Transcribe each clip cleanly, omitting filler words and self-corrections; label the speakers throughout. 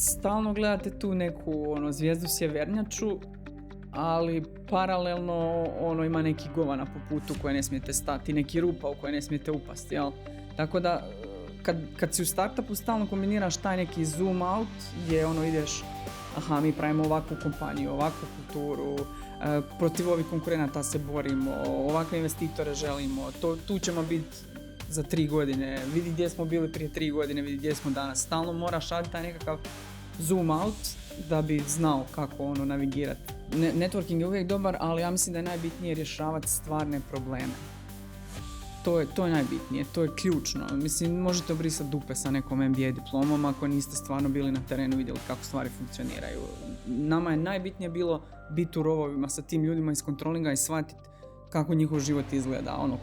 Speaker 1: stalno gledate tu neku zvijezdu sjevernjaču, ali paralelno ima neki govana po putu koje ne smijete stati, neki rupa u koje ne smijete upasti, jel? Tako da kad si u startupu stalno kombiniraš taj neki zoom out gdje ideš, mi pravimo ovakvu kompaniju, ovakvu kulturu, protiv ovih konkurenata se borimo, ovakve investitore želimo, tu ćemo biti za 3 godine, vidi gdje smo bili prije 3 godine, vidi gdje smo danas. Stalno moraš raditi taj nekakav zoom out da bi znao kako navigirati. Networking je uvijek dobar, ali ja mislim da je najbitnije rješavati stvarne probleme. To je najbitnije, to je ključno. Mislim, možete obrisati dupe sa nekom MBA diplomom ako niste stvarno bili na terenu, vidjeli kako stvari funkcioniraju. Nama je najbitnije bilo biti u rovovima sa tim ljudima iz kontrolinga i shvatiti kako njihov život izgleda.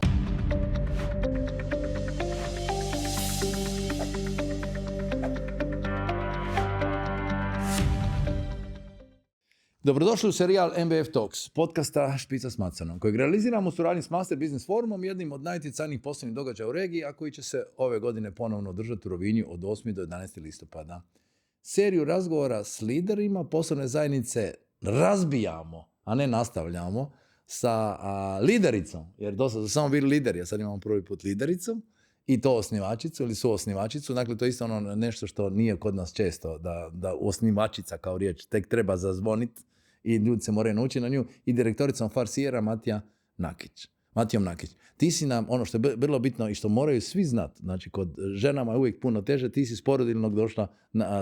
Speaker 2: Dobrodošli u serijal MBF Talks, podcasta Špica s Macanom, kojeg realiziramo u suradnji s Master Business Forumom, jednim od najutjecajnijih poslovnih događaja u regiji, a koji će se ove godine ponovno održati u Rovinju od 8. do 11. listopada. Seriju razgovora s liderima poslovne zajednice razbijamo, a ne nastavljamo, sa lidericom, jer do sada su samo bili lideri, a sad imamo prvi put lidericu, i to osnivačicu ili suosnivačicu. Dakle, to je isto nešto što nije kod nas često, da osnivačica kao riječ tek treba zazvoniti i ljudi se moraju naučiti na nju. I direktoricom Farsiera Matijom Nakić. Ti si nam, ono što je vrlo bitno i što moraju svi znati, znači kod ženama je uvijek puno teže, ti si s porodiljnog došla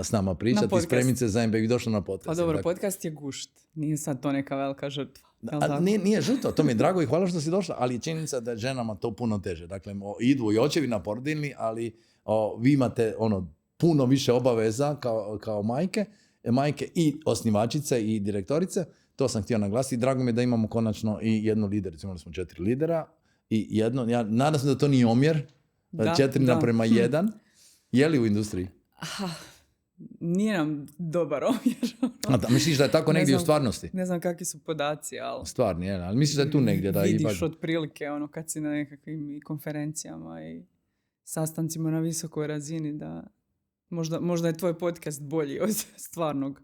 Speaker 2: s nama pričati, spremice za MBF došla na podcast.
Speaker 1: Pa dobro, podcast je gušt, nije sad to neka velika žrtva.
Speaker 2: Nije žrtva, to mi je drago i hvala što si došla, ali je činjenica da je ženama to puno teže. Dakle, idu i očevi na porodiljni, ali vi imate puno više obaveza kao majke i osnivačice i direktorice. To sam htio naglasiti. Drago mi je da imamo konačno i jednu lidericu. Imali smo 4 lidera i jedno. Ja nadam se da to nije omjer. 4:1. Je li u industriji?
Speaker 1: Nije nam dobar omjer.
Speaker 2: Misliš da je tako negdje u stvarnosti?
Speaker 1: Ne znam kakvi su podaci, ali...
Speaker 2: Stvarni, ali misliš da je tu negdje?
Speaker 1: Vidiš otprilike kad si na nekakvim konferencijama i sastancima na visokoj razini da možda je tvoj podcast bolji od stvarnog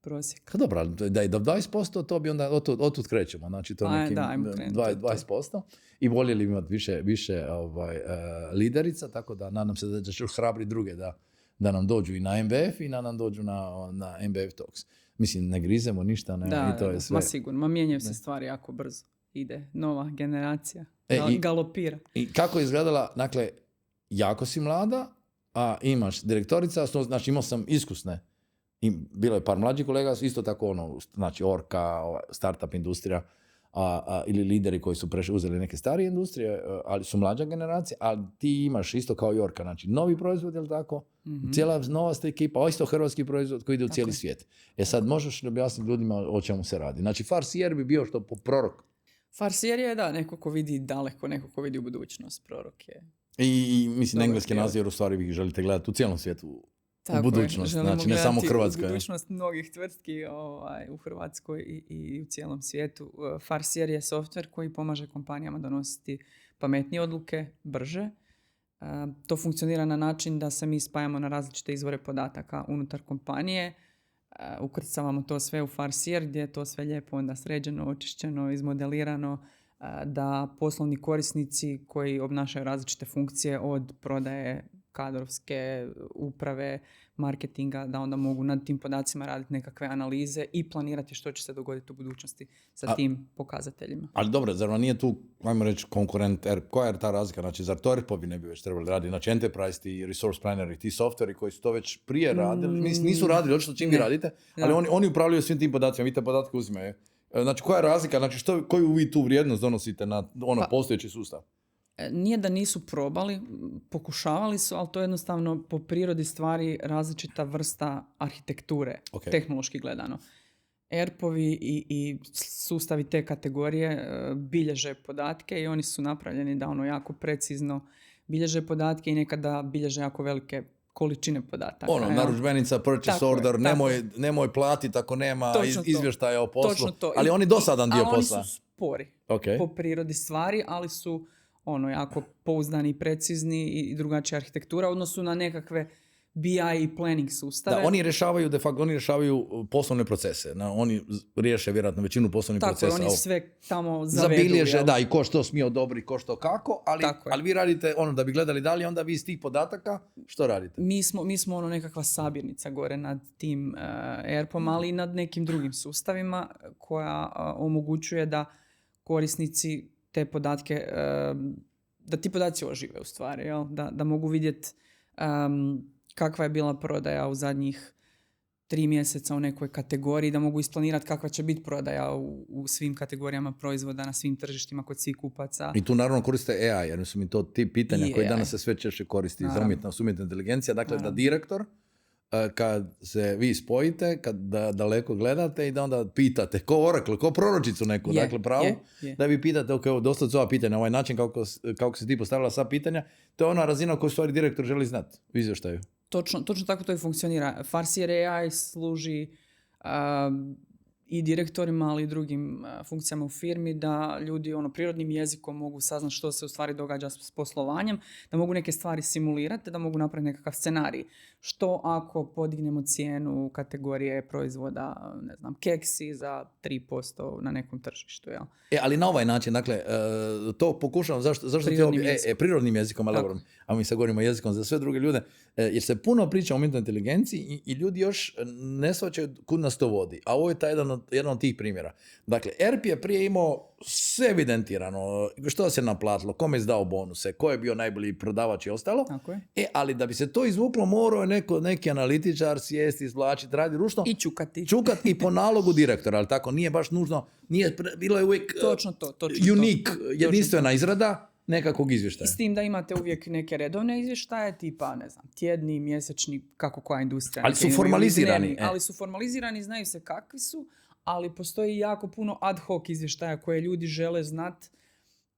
Speaker 1: prosjeka.
Speaker 2: Dobro, da je do 20%, to bi onda otud krećemo. Znači to nekim 20%. I voljeli imati više liderica, tako da nadam se da ćeš hrabri druge da nam dođu i na MBF i da nam dođu na MBF Talks. Mislim, ne grizemo ništa, i to je sve.
Speaker 1: Ma sigurno, mijenjaju se stvari jako brzo. Ide nova generacija, galopira.
Speaker 2: I kako je izgledala, dakle, jako si mlada, a imaš direktorica, znači imao sam iskusne. I bilo je par mlađih kolega, isto tako znači Orka, startup industrija, ili lideri koji su uzeli neke starije industrije, ali su mlađa generacija, ali ti imaš isto kao i Orka, znači novi proizvod, je li tako? Mm-hmm. Cijela nova ste ekipa, isto hrvatski proizvod koji ide u cijeli svijet. Sad možeš objasniti ljudima o čemu se radi. Znači Farsier bi bio što po prorok.
Speaker 1: Farsier je neko ko vidi daleko, neko ko vidi u budućnost, prorok je.
Speaker 2: I mislim, engleski naziv u stvari vi želite gledati u cijelom svijetu. U budućnost, znači ne samo u Hrvatskoj.
Speaker 1: U budućnost mnogih tvrtki u Hrvatskoj i u cijelom svijetu. Farsier je softver koji pomaže kompanijama donositi pametnije odluke, brže. To funkcionira na način da se mi spajamo na različite izvore podataka unutar kompanije. Ukrcavamo to sve u Farsier gdje je to sve lijepo onda sređeno, očišćeno, izmodelirano, da poslovni korisnici koji obnašaju različite funkcije od prodaje, kadrovske, uprave, marketinga, da onda mogu nad tim podacima raditi nekakve analize i planirati što će se dogoditi u budućnosti sa tim pokazateljima.
Speaker 2: Ali dobro, zar vam nije tu, ajmo reći, konkurent ERP? Koja je ta razlika? Znači, zar to ERP-ovi ne bi već trebali raditi? Znači, Enterprise, ti Resource Planner i ti softveri koji su to već prije radili, nisu radili, očito čim vi radite, ali oni upravljaju svim tim podacima, vi te podatke uzimaju. Znači, koja je razlika? Znači, koju vi tu vrijednost donosite na postojeći sustav?
Speaker 1: Nije da nisu probali, pokušavali su, ali to je jednostavno po prirodi stvari različita vrsta arhitekture, tehnološki gledano. ERP-ovi i sustavi te kategorije bilježe podatke i oni su napravljeni da jako precizno bilježe podatke i nekada bilježe jako velike količine podataka.
Speaker 2: Narudžbenica, purchase order, nemoj platiti ako nema izvještaja o poslu. Ali oni dosadan dio posla.
Speaker 1: Oni su spori po prirodi stvari, ali su jako pouzdani i precizni i drugačija arhitektura u odnosu na nekakve BI i planning sustave.
Speaker 2: Da, oni rješavaju, de facto, oni rješavaju poslovne procese. Oni riješe vjerojatno većinu poslovnih
Speaker 1: tako,
Speaker 2: procesa.
Speaker 1: Tako, oni sve tamo zavedu.
Speaker 2: Zabilježe, da, i ko što smije odobri, ko što kako, ali vi radite, da bi gledali dalje, onda vi iz tih podataka, što radite?
Speaker 1: Mi smo nekakva sabirnica gore nad tim ERP-om, ali i nad nekim drugim sustavima koja omogućuje da korisnici te podatke, da ti podaci ožive u stvari, jel? Da mogu vidjeti kakva je bila prodaja u zadnjih 3 mjeseca u nekoj kategoriji, da mogu isplanirati kakva će biti prodaja u svim kategorijama proizvoda, na svim tržištima kod svih kupaca.
Speaker 2: I tu naravno koriste AI, jer su mi to ti pitanja koje danas se sve češće koristi za umjetna inteligencija. Dakle, naravno. Da direktor, kad se vi spojite, kad daleko gledate i da onda pitate, ko Oracle, ko proročicu neku, dakle pravo, da vi pitate, ok, dosta su ova pitanja, ovaj način kako se ti postavila sva pitanja, to je ona razina koju stvari direktor želi znati u izvještaju.
Speaker 1: Točno tako to i funkcionira. Farsier AI služi i direktorima, ali i drugim funkcijama u firmi, da ljudi prirodnim jezikom mogu saznati što se u stvari događa s poslovanjem, da mogu neke stvari simulirati, da mogu napraviti nekakav scenarij. Što ako podignemo cijenu kategorije proizvoda, ne znam, keksi za 3% na nekom tržištu, jel?
Speaker 2: Ali na ovaj način, dakle, to pokušavam, zašto prirodnim jezikom, ali dobro, a mi sad govorimo jezikom za sve druge ljude, jer se puno priča o umjetnoj inteligenciji i ljudi još ne shvaćaju kud nas to vodi. A ovo je jedan od tih primjera. Dakle, ERP je prije imao sve evidentirano, što se naplatilo, kome je dao bonuse, ko je bio najbolji prodavač i ostalo. Ali da bi se to izvuklo, morao je neki analitičar sjesti, izvlačiti, radi ručno.
Speaker 1: I čukati.
Speaker 2: Čukati i po nalogu direktora, ali tako, nije baš nužno, bilo je uvijek
Speaker 1: točno
Speaker 2: unique, jedinstvena izrada nekakvog izvještaja.
Speaker 1: I s tim da imate uvijek neke redovne izvještaje, tipa, ne znam, tjedni, mjesečni, kako koja industrija.
Speaker 2: Ali su formalizirani.
Speaker 1: Ali su formalizirani, znaju se kakvi su, ali postoji jako puno ad hoc izvještaja koje ljudi žele znati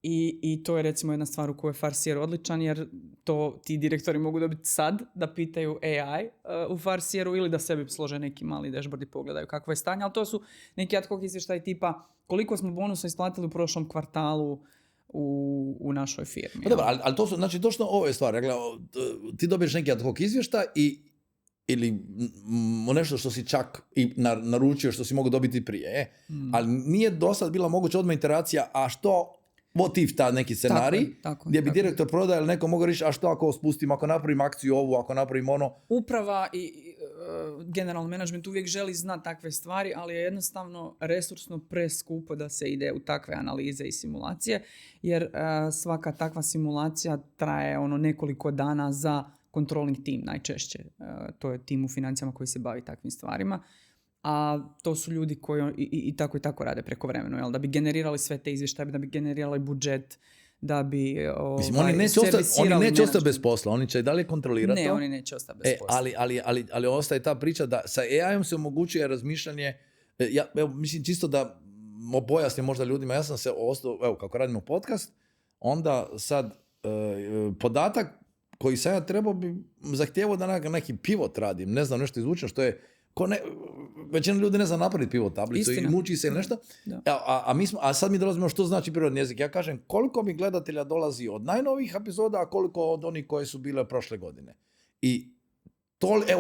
Speaker 1: i to je recimo jedna stvar u kojoj je Farsier odličan, jer to ti direktori mogu dobiti sad da pitaju AI u Farsieru ili da sebi slože neki mali dashboard i pogledaju kakvo je stanje, ali to su neki ad hoc izvještaji tipa koliko smo bonusa isplatili u prošlom kvartalu u našoj firmi.
Speaker 2: Dobro, ali to su, znači, točno ove stvari. Dakle, ti dobiješ neki ad hoc izvještaj ili nešto što si čak i naručio, što si mogao dobiti prije. Ali nije do sad bila moguća odmah interacija, a što motiv ta neki scenarij, gdje bi direktor prodaje ili neko mogao reći, a što ako spustim, ako napravim akciju ovu, ako napravim ono.
Speaker 1: Uprava i generalni menadžment uvijek želi znati takve stvari, ali je jednostavno resursno preskupo da se ide u takve analize i simulacije, jer svaka takva simulacija traje nekoliko dana za controlling team najčešće. To je tim u financijama koji se bavi takvim stvarima. A to su ljudi koji i tako rade prekovremeno, da bi generirali sve te izvještaje, da bi generirali budžet, da bi
Speaker 2: oni neće ostati bez posla, oni će i dalje kontrolirati to.
Speaker 1: Ne, oni neće ostati bez posla.
Speaker 2: Ali ostaje ta priča da sa AI-om se omogućuje razmišljanje, mislim čisto da pojasnim možda ljudima, ja sam se ostao, evo kako radimo podcast, onda sad podatak koji sad ja trebao bi zahtijevao da neki pivot radim, ne znam, nešto izvučem što je većina ljudi ne zna napraviti pivot tablicu. Istina. I muči se ili nešto. A sad mi dolazimo što znači prirodni jezik. Ja kažem koliko mi gledatelja dolazi od najnovijih epizoda, a koliko od onih koje su bile prošle godine. I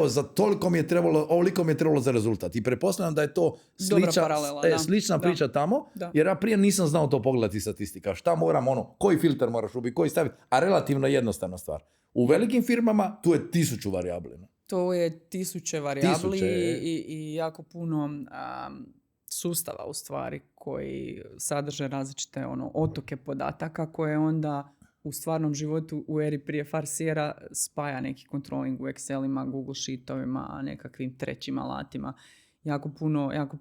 Speaker 2: za toliko mi je trebalo, ovoliko mi je trebalo za rezultat. I pretpostavljam da je to slična priča tamo, jer ja prije nisam znao to pogledati statistika. Šta moram, koji filter moraš ubiti, koji staviti, a relativno jednostavna stvar. U velikim firmama tu je 1000 varijabli.
Speaker 1: To je 1000 varijabli i jako puno sustava u stvari koji sadrže različite otoke podataka koje onda u stvarnom životu u eri prije Farsiera spaja neki controlling u Excelima, Google Sheetovima, nekakvim trećim alatima. Jako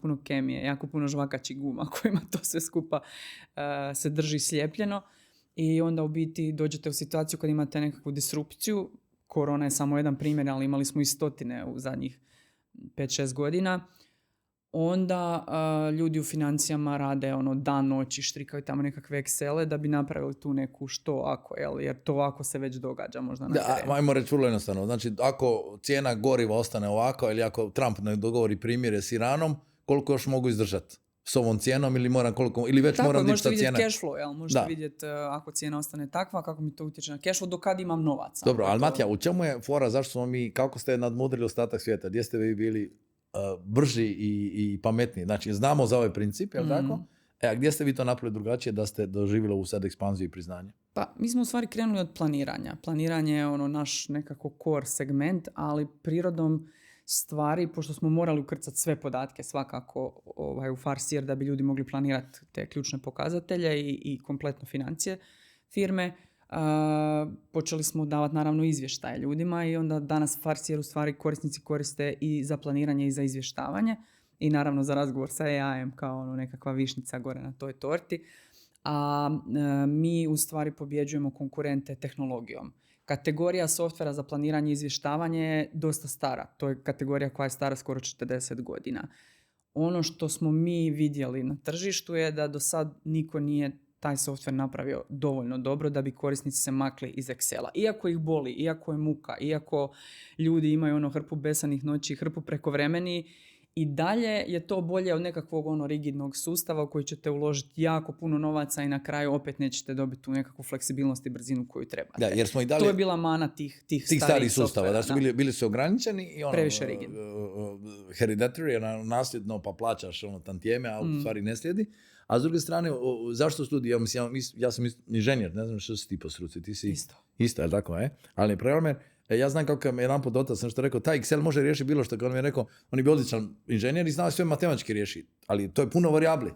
Speaker 1: puno kemije, jako puno žvakačih guma kojima to sve skupa se drži slijepljeno i onda u biti dođete u situaciju kad imate nekakvu disrupciju. Korona je samo jedan primjer, ali imali smo i stotine u zadnjih 5-6 godina. Onda ljudi u financijama rade dan, noći, štrikaju tamo nekakve Excele da bi napravili tu neku što ako, jer to ako se već događa možda na terenu.
Speaker 2: Ajmo reći vrlo jednostavno. Znači, ako cijena goriva ostane ovako ili ako Trump ne dogovori primjere s Iranom, koliko još mogu izdržati s ovom cijenom ili moram koliko, ili već
Speaker 1: tako,
Speaker 2: moram dići
Speaker 1: možete
Speaker 2: šta cijena.
Speaker 1: vidjeti cash flow, jel? Možete vidjeti ako cijena ostane takva, kako mi to utječe na cash flow, do kad imam novaca.
Speaker 2: Dobro, ali Matija, u čemu je fora, zašto smo mi, kako ste nadmudrili ostatak svijeta, gdje ste vi bili brži i pametniji? Znači, znamo za ovaj princip, jel tako? A gdje ste vi to napravili drugačije da ste doživjeli ovu sad ekspanziju i priznanje?
Speaker 1: Pa, mi smo u stvari krenuli od planiranja. Planiranje je naš nekako core segment, ali prirodom stvari, pošto smo morali ukrcati sve podatke svakako u Farseer da bi ljudi mogli planirati te ključne pokazatelje i kompletno financije firme, počeli smo davati naravno izvještaje ljudima i onda danas Farseer u stvari korisnici koriste i za planiranje i za izvještavanje i naravno za razgovor sa AI-em kao nekakva višnica gore na toj torti. A mi u stvari pobjeđujemo konkurente tehnologijom. Kategorija softvera za planiranje i izvještavanje je dosta stara. To je kategorija koja je stara skoro 40 godina. Ono što smo mi vidjeli na tržištu je da do sad niko nije taj softver napravio dovoljno dobro da bi korisnici se makli iz Excela. Iako ih boli, iako je muka, iako ljudi imaju hrpu besanih noći, hrpu prekovremeni, i dalje je to bolje od nekakvog rigidnog sustava u koji ćete uložiti jako puno novaca i na kraju opet nećete dobiti tu nekakvu fleksibilnost i brzinu koju trebate.
Speaker 2: Da, jer smo i dalje,
Speaker 1: to je bila mana tih starih
Speaker 2: sustava. Da su bili su ograničeni i
Speaker 1: previše rigidni.
Speaker 2: Hereditary, nasljedno pa plaćaš tantijeme, a u stvari ne slijedi. A s druge strane, zašto studij? Ja sam inženjer, ne znam što si ti po struci. Ti si isto, je li tako? Ali problem je, ja znam kako je jedan put otac sam što rekao, taj Excel može riješiti bilo što. Kad on mi je rekao, on je bio odličan inženjer i znao sve matematički riješiti, ali to je puno varijabli.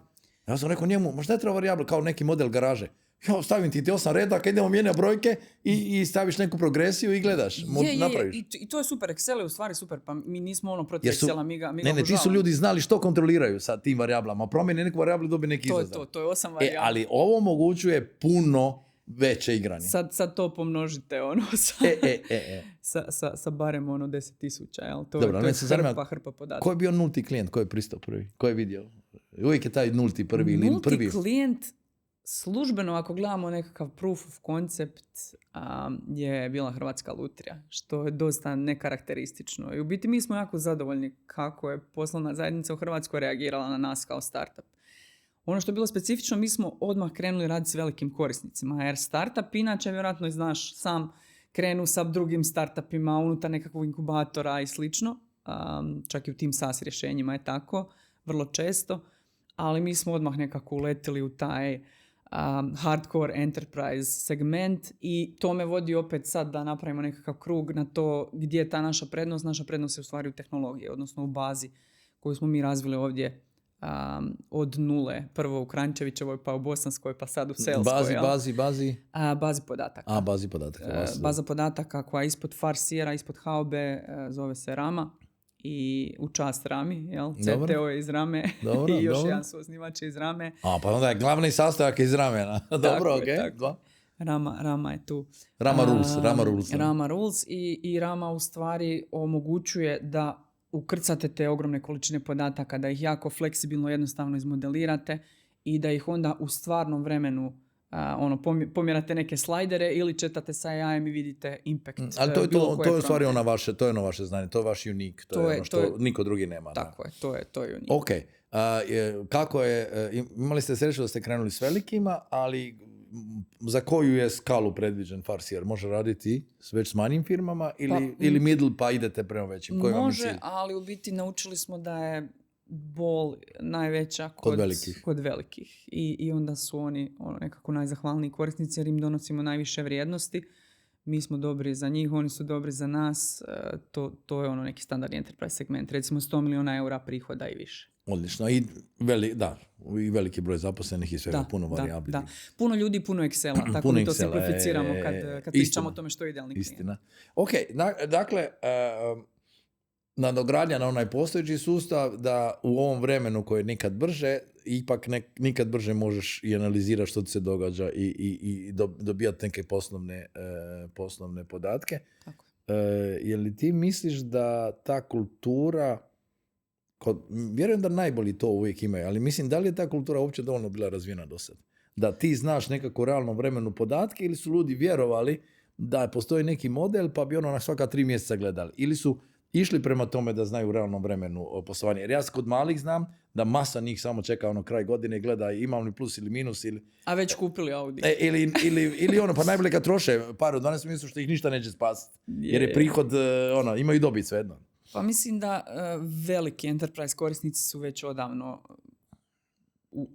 Speaker 2: Ja sam rekao njemu, možda ne treba varijabli kao neki model garaže. Ja stavim ti 8 redaka, idemo mijenjati brojke i staviš neku progresiju i gledaš, napraviš.
Speaker 1: I to je super, Excel je u stvari super, pa mi nismo protiv Excela, mi ga
Speaker 2: Ne, ti su ljudi znali što kontroliraju sa tim varijablama. Promijeni neku varijablu, dobi neki izazov.
Speaker 1: To je 8 varijabla.
Speaker 2: Ali ovo omogućuje puno veće igranje.
Speaker 1: Sad to pomnožite sa barem 10.000, jel?
Speaker 2: Dobro,
Speaker 1: to je hrpa podataka.
Speaker 2: Ko je bio nulti klijent? Ko je pristao prvi? Ko je vidio? Uvijek je taj nulti prvi ili prvi.
Speaker 1: Nulti klijent, službeno ako gledamo nekakav proof of concept, je bila Hrvatska lutrija, što je dosta nekarakteristično. I u biti mi smo jako zadovoljni kako je poslovna zajednica u Hrvatskoj reagirala na nas kao startup. Ono što je bilo specifično, mi smo odmah krenuli raditi s velikim korisnicima, jer startup inače, vjerojatno znaš sam, krenu sa drugim startupima unutar nekakvog inkubatora i slično. Čak i u tim SaaS rješenjima je tako, vrlo često. Ali mi smo odmah nekako uletili u taj hardcore enterprise segment i to me vodi opet sad da napravimo nekakav krug na to gdje je ta naša prednost. Naša prednost je u stvari u tehnologiji, odnosno u bazi koju smo mi razvili ovdje od nule. Prvo u Kranjčevićevoj, pa u Bosanskoj, pa sad u Selskoj. Bazi podataka.
Speaker 2: Bazi podataka.
Speaker 1: Baza podataka koja je ispod Farseera, ispod Haube, zove se Rama. I u čast Rami, jel? CTO je iz Rame i još jedan su osnivač iz Rame.
Speaker 2: Pa onda je glavni sastojak iz Ramena. Dobro, okej.
Speaker 1: Rama je tu.
Speaker 2: Rama
Speaker 1: Rules i Rama u stvari omogućuje da ukrcate te ogromne količine podataka, da ih jako fleksibilno jednostavno izmodelirate i da ih onda u stvarnom vremenu pomjerate neke slajdere ili četate sa AI-em i vidite impact.
Speaker 2: Ali to je u stvari to je ono vaše znanje, to je vaš unik, to je ono što niko drugi nema.
Speaker 1: Tako je, to je unik.
Speaker 2: Ok, kako je, imali ste sreću da ste krenuli s velikima, ali za koju je skalu predviđen Farseer? Može raditi već s manjim firmama ili middle pa idete prema većim?
Speaker 1: Može, ali u biti naučili smo da je bol najveća kod velikih. I onda su oni nekako najzahvalniji korisnici jer im donosimo najviše vrijednosti. Mi smo dobri za njih, oni su dobri za nas. To je neki standardni enterprise segment. Recimo 100 milijuna eura prihoda i više.
Speaker 2: Odlično. I veliki broj zaposlenih i svega, puno varijabli.
Speaker 1: Da. Puno ljudi, puno Excela. Tako da to simplificiramo kad pričamo o tome što je idealni klijent.
Speaker 2: Istina. Ok, dakle, nadogradnja na onaj postojeći sustav da u ovom vremenu koje je nikad brže, ipak nikad brže možeš i analizirati što ti se događa i dobijati neke poslovne podatke.
Speaker 1: Tako.
Speaker 2: Je li ti misliš da ta kultura, vjerujem da najbolji to uvijek imaju, ali mislim da li je ta kultura uopće dovoljno bila razvijena do sad? Da ti znaš nekako realno vremenu podatke ili su ljudi vjerovali da postoji neki model pa bi na svaka 3 mjeseca gledali? išli prema tome da znaju u realnom vremenu poslovanje. Jer ja kod malih znam da masa njih samo čeka ono kraj godine i gleda imam li plus ili minus ili...
Speaker 1: A već kupili Audi.
Speaker 2: Ili ono, pa najbolje kad troše par u 12 mjesecu što ih ništa neće spasiti. Jer je prihod, imaju dobit svejedno.
Speaker 1: Pa mislim da veliki enterprise korisnici su već odavno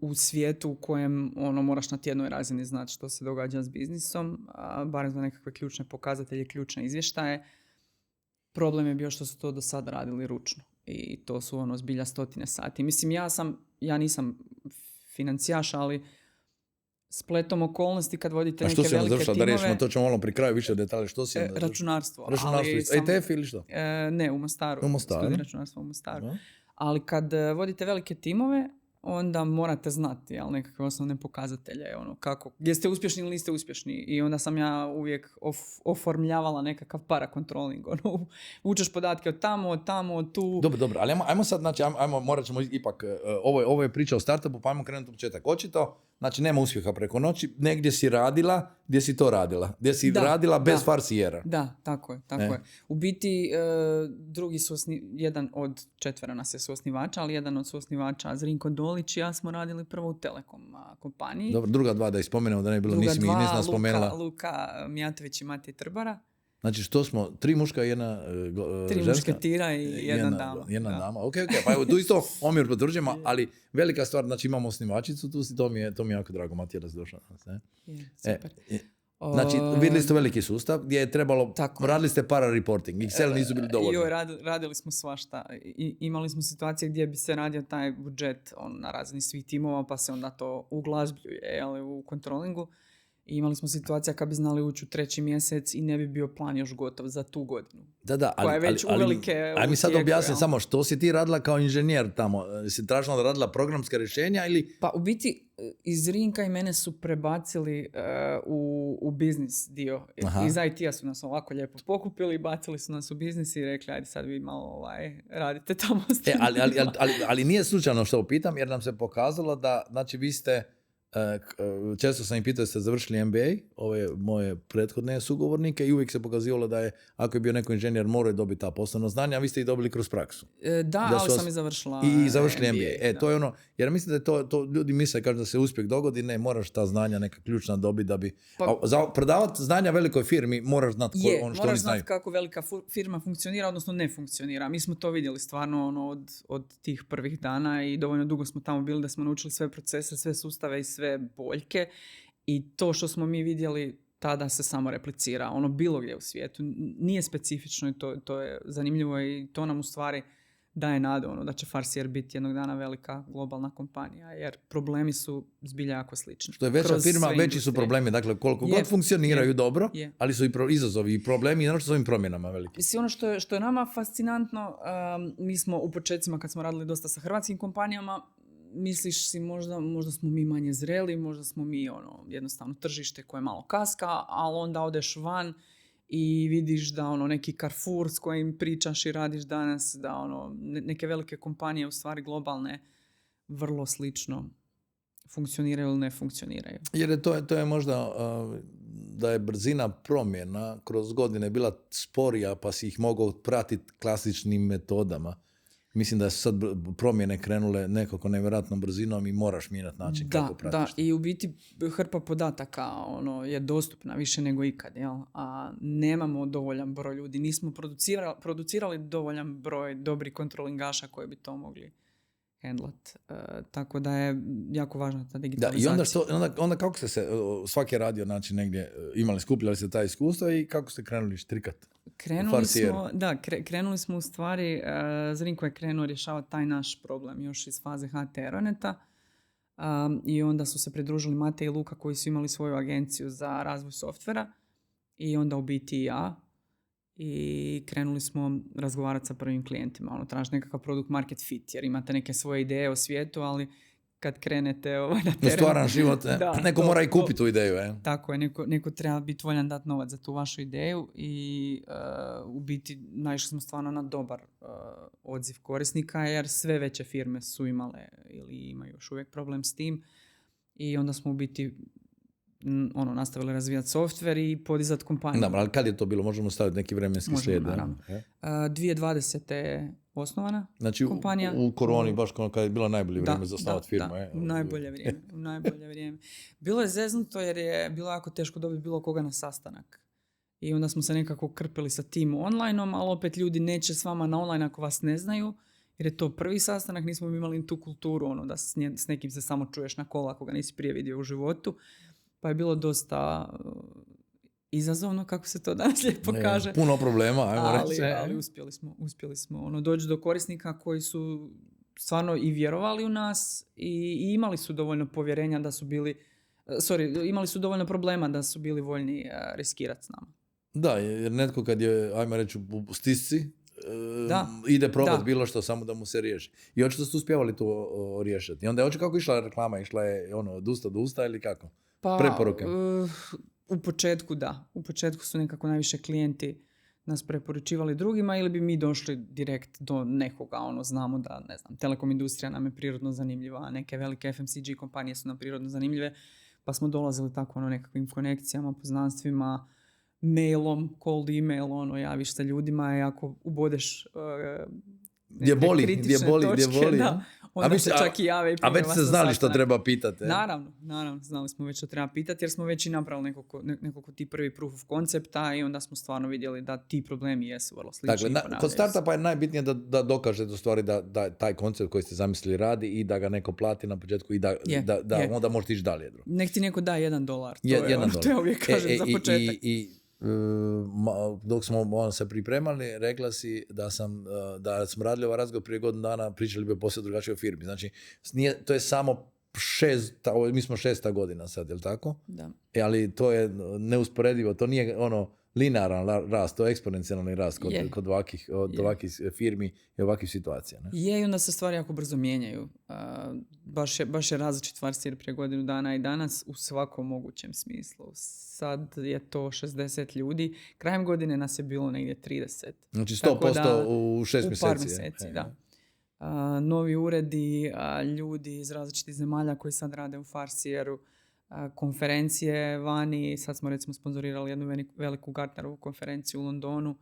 Speaker 1: u svijetu u kojem moraš na tjednoj razini znati što se događa s biznisom, barem za nekakve ključne pokazatelje, ključne izvještaje. Problem je bio što su to do sada radili ručno. I to su zbilja stotine sati. Mislim, ja nisam financijaš, ali spletom okolnosti kad vodite neke velike timove... A što si završila? Da rešimo,
Speaker 2: to ćemo malo pri kraju više detalje. Što si
Speaker 1: računarstvo.
Speaker 2: Računarstvo, ETF ili što?
Speaker 1: Ne, u Mostaru. Studij računarstva u Mostaru. Ali kad vodite velike timove, onda morate znati nekakve osnovne pokazatelje. Gdje ste uspješni ili niste uspješni. I onda sam ja uvijek oformljavala nekakav parakontrolling. Vučeš podatke od tamo, od tu.
Speaker 2: Dobro, ali ajmo sad, znači, morat ćemo ipak, ovo je priča o startupu, pa ajmo krenuti u početak. Očito, znači, nema uspjeha preko noći, negdje si radila, gdje si to radila. Gdje si radila bez farsijera.
Speaker 1: Da, tako je. U biti, drugi jedan od 4 nas je suosnivača, ali jedan od suosnivača, Zrinko Dolić i ja smo radili prvo u Telekom kompaniji.
Speaker 2: Dobro, druga 2 da ispomenemo, da ne bi bilo nisi spomenula.
Speaker 1: Luka Mijatović i Matej Trbara.
Speaker 2: Znači što smo, 3 muška i jedna ženska?
Speaker 1: 3 mušketira i jedna dama.
Speaker 2: Jedna dama, ok. Pa evo tu isto omjer potvrđujemo, ali velika stvar, znači imamo osnivačicu, to mi je jako drago, Matija da si došla.
Speaker 1: Super.
Speaker 2: Znači, vidjeli ste veliki sustav gdje je trebalo, radili ste para-reporting, Excel nisu bili dovoljni.
Speaker 1: Radili smo svašta. Imali smo situacije gdje bi se radio taj budžet na razini svih timova, pa se onda to uglazbljuje u kontrolingu. I imali smo situacija kad bi znali ući u 3. mjesec i ne bi bio plan još gotov za tu godinu.
Speaker 2: Da, ali aj mi sad objasni samo što si ti radila kao inženjer tamo. Si tražila da radila programska rješenja ili...
Speaker 1: Pa u biti iz Rinka i mene su prebacili u biznis dio. Aha. Iz IT-a su nas ovako lijepo pokupili, bacili su nas u biznis i rekli ajde sad vi malo radite tamo.
Speaker 2: Ali nije slučajno što pitam jer nam se pokazalo da znači vi ste često sam ih pitao da ste završili MBA, ove moje prethodne sugovornike i uvijek se pokazivalo da je, ako je bio neko inženjer, moraju dobiti ta poslovno znanja, a vi ste ih dobili kroz praksu.
Speaker 1: Ali sam i završila
Speaker 2: i završili MBA. To je ono, jer mislim da je to ljudi misle kažu da se uspjeh dogodi, ne, moraš ta znanja neka ključna dobiti da bi... za predavati znanja velikoj firmi moraš znati što oni znaju.
Speaker 1: Moraš znati kako velika firma funkcionira, odnosno ne funkcionira. Mi smo to vidjeli stvarno od tih prvih dana i dovoljno dugo smo tamo bili da smo naučili sve procese, sve sustave i sve boljke i to što smo mi vidjeli tada se samo replicira, bilo gdje u svijetu. Nije specifično i to je zanimljivo i to nam u stvari daje nadu da će Farsier biti jednog dana velika globalna kompanija, jer problemi su zbilja jako slični.
Speaker 2: Što je veća firma, veći su problemi, dakle koliko god funkcioniraju dobro, ali su i izazovi i problemi i naravno s ovim promjenama veliki.
Speaker 1: Mislim, što je nama fascinantno, mi smo u početcima kad smo radili dosta sa hrvatskim kompanijama, misliš si možda smo mi manje zreli, možda smo mi jednostavno tržište koje malo kaska, ali onda odeš van i vidiš da neki Carrefour s kojim pričaš i radiš danas, da neke velike kompanije u stvari globalne vrlo slično funkcioniraju ili ne funkcioniraju.
Speaker 2: Jer to je možda da je brzina promjena kroz godine bila sporija pa si ih mogao pratiti klasičnim metodama. Mislim da su sad promjene krenule nekako nevjerojatnom brzinom i moraš mijenjati način kako pratiš.
Speaker 1: Da, i u biti hrpa podataka je dostupna više nego ikad, jel? A nemamo dovoljan broj ljudi. Nismo producirali dovoljan broj dobrih kontrolingaša koji bi to mogli handlat. Tako da je jako važna ta digitalizacija.
Speaker 2: Da, i onda kako ste se, svaki radio znači negdje imali, skupljali ste ta iskustva i kako ste krenuli štrikati?
Speaker 1: Krenuli smo u stvari, Zrinko je krenuo rješavati taj naš problem još iz faze HT Aeroneta i onda su se pridružili Matej i Luka koji su imali svoju agenciju za razvoj softvera i onda u biti i ja i krenuli smo razgovarati sa prvim klijentima. Traži nekakav produkt market fit jer imate neke svoje ideje o svijetu, ali kad krenete na teren...
Speaker 2: Stvaran život, neko mora i kupiti tu ideju.
Speaker 1: Tako je, neko treba biti voljan dati novac za tu vašu ideju i u biti naišli smo stvarno na dobar odziv korisnika jer sve veće firme su imale ili imaju još uvijek problem s tim i onda smo u biti nastavili razvijati softver i podizati kompaniju.
Speaker 2: Da, ali kad je to bilo? Možemo staviti neki vremenski slijed.
Speaker 1: Naravno. 2020. je osnovana
Speaker 2: znači,
Speaker 1: kompanija.
Speaker 2: U koroni, baš kad je bilo najbolje vrijeme za osnovati firmu.
Speaker 1: U najbolje vrijeme. Bilo je zeznuto jer je bilo jako teško dobiti bilo koga na sastanak. I onda smo se nekako krpili sa tim online-om, ali opet ljudi neće s vama na online ako vas ne znaju, jer je to prvi sastanak, nismo imali tu kulturu, da s nekim se samo čuješ na kola ako ga nisi prije vidio u životu. Pa je bilo dosta izazovno, kako se to danas lijepo kaže.
Speaker 2: Puno problema, ajmo reći.
Speaker 1: Ali uspjeli smo doći do korisnika koji su stvarno i vjerovali u nas i imali su dovoljno povjerenja da su bili, imali su dovoljno problema da su bili voljni riskirati s nama.
Speaker 2: Da, jer netko kad je, ajmo reći, u stisci, ide probati bilo što samo da mu se riješi. I očito su uspjevali to riješiti. I onda je očito kako išla reklama, išla je od usta do usta ili kako? Preporuke?
Speaker 1: U početku da. U početku su nekako najviše klijenti nas preporučivali drugima ili bi mi došli direkt do nekoga. Znamo da, ne znam, telekom industrija nam je prirodno zanimljiva, neke velike FMCG kompanije su nam prirodno zanimljive, pa smo dolazili tako nekakvim konekcijama, poznanstvima, mailom, cold email, javiš se ljudima i ako ubodeš
Speaker 2: gdje boli,
Speaker 1: da, onda se čak i jave i
Speaker 2: a već ste znali što treba pitati.
Speaker 1: Naravno, znali smo već što treba pitati jer smo već i napravili nekoliko ti prvi proof of koncepta i onda smo stvarno vidjeli da ti problemi jesu vrlo slični.
Speaker 2: Dakle, kod startupa je najbitnije da dokažete u stvari da taj koncept koji ste zamislili radi i da ga neko plati na početku i da onda možete ići dalje.
Speaker 1: Nek ti neko da $1.
Speaker 2: $1.
Speaker 1: To je uvijek kažem za početak.
Speaker 2: Dok smo se pripremali, rekla si da smo radili ovaj razgovor prije godinu dana, pričali bi o posve drugačijoj firmi. Znači, to je samo mi smo 6. godina sad, je li tako?
Speaker 1: Da.
Speaker 2: Ali to je neusporedivo, to nije linearan rast, to je eksponencijalni rast kod ovakvih firmi i ovakvih situacija. Ne?
Speaker 1: I onda se stvari jako brzo mijenjaju. Baš je različit Farsier prije godinu dana i danas u svakom mogućem smislu. Sad je to 60 ljudi. Krajem godine nas je bilo negdje 30.
Speaker 2: Znači 100% u 6 mjeseci.
Speaker 1: U par mjeseci, da. Novi uredi, ljudi iz različitih zemalja koji sad rade u Farsieru, konferencije vani. Sad smo recimo sponzorirali jednu veliku Gartnerovu konferenciju u Londonu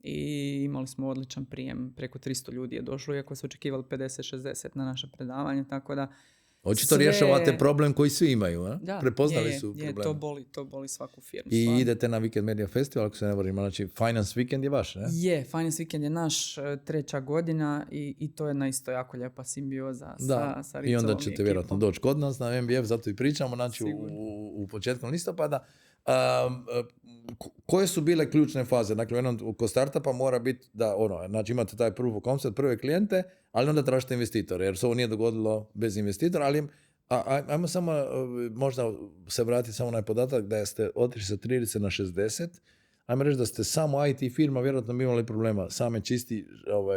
Speaker 1: i imali smo odličan prijem. Preko 300 ljudi je došlo, iako su očekivali 50-60 na naše predavanje, tako da
Speaker 2: očito rješavate problem koji svi imaju, a?
Speaker 1: Da,
Speaker 2: prepoznali su problem.
Speaker 1: To boli svaku firmu.
Speaker 2: I stvarno. Idete na Weekend Media Festival, ako se ne varam, znači Finance Weekend je vaš, ne?
Speaker 1: Finance Weekend je naš 3. godina i to je jedna isto jako lijepa simbioza sa Ricovom
Speaker 2: i onda ćete
Speaker 1: ekipom.
Speaker 2: Vjerojatno doći kod nas na MBF, zato i pričamo, znači u početkom listopada. Koje su bile ključne faze? Dakle, kod startupa mora biti da znači imate taj proof of concept, prve klijente, ali onda tražite investitore, jer se ovo nije dogodilo bez investitora, ali ajmo samo možda se vratiti samo na podatak da ste otišli sa 30 na 60. Ajmo reći da ste samo IT firma, vjerojatno bi imali problema. Same čisti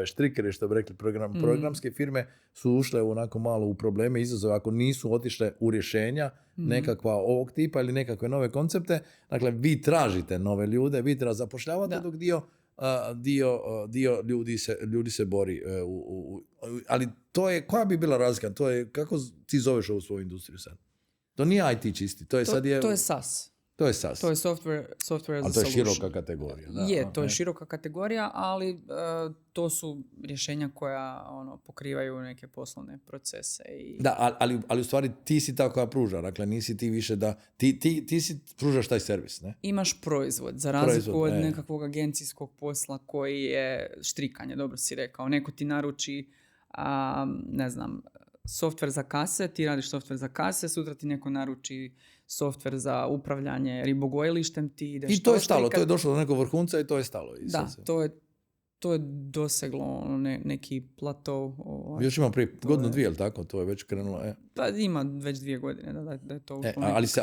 Speaker 2: štrikeri, što bi rekli, programske firme su ušle onako malo u probleme, izazove, ako nisu otišle u rješenja nekakva ovog tipa ili nekakve nove koncepte. Dakle, vi tražite nove ljude, vi zapošljavate dok dio ljudi se bori. Ali to je, koja bi bila razlika? To je, kako ti zoveš ovu svoju industriju sad? To nije IT čisti. To je
Speaker 1: SaaS.
Speaker 2: To je SaaS.
Speaker 1: To je software as a solution.
Speaker 2: Ali to je široka kategorija. Da,
Speaker 1: to je široka kategorija, ali to su rješenja koja pokrivaju neke poslovne procese.
Speaker 2: Da, ali u stvari ti si ta koja pruža. Dakle, nisi ti više da... Ti si pružaš taj servis, ne?
Speaker 1: Imaš proizvod, za razliku od nekakvog agencijskog posla koji je štrikanje, dobro si rekao. Neko ti naruči, ne znam, software za kase, ti radiš software za kase, sutra ti neko naruči software za upravljanje ribogojilištem, ti ideš...
Speaker 2: I to je stalo, to je došlo do nekog vrhunca i to je stalo.
Speaker 1: To je doseglo neki plato.
Speaker 2: Još ima prije godinu, dvije, ili tako? To je već krenulo.
Speaker 1: Pa ima već 2 godine da je to...